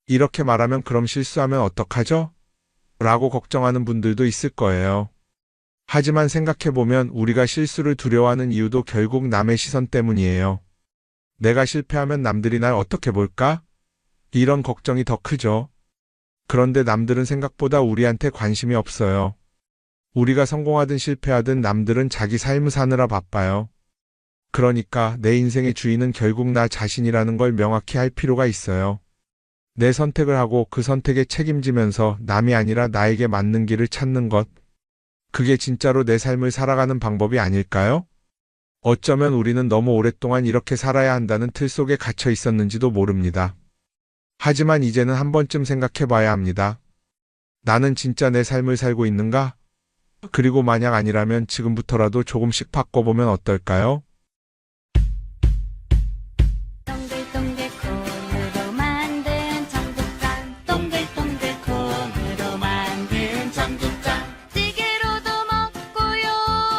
이렇게 말하면 그럼 실수하면 어떡하죠? 라고 걱정하는 분들도 있을 거예요. 하지만 생각해보면 우리가 실수를 두려워하는 이유도 결국 남의 시선 때문이에요. 내가 실패하면 남들이 날 어떻게 볼까? 이런 걱정이 더 크죠. 그런데 남들은 생각보다 우리한테 관심이 없어요. 우리가 성공하든 실패하든 남들은 자기 삶을 사느라 바빠요. 그러니까 내 인생의 주인은 결국 나 자신이라는 걸 명확히 할 필요가 있어요. 내 선택을 하고 그 선택에 책임지면서 남이 아니라 나에게 맞는 길을 찾는 것. 그게 진짜로 내 삶을 살아가는 방법이 아닐까요? 어쩌면 우리는 너무 오랫동안 이렇게 살아야 한다는 틀 속에 갇혀 있었는지도 모릅니다. 하지만 이제는 한 번쯤 생각해 봐야 합니다. 나는 진짜 내 삶을 살고 있는가? 그리고 만약 아니라면 지금부터라도 조금씩 바꿔보면 어떨까요?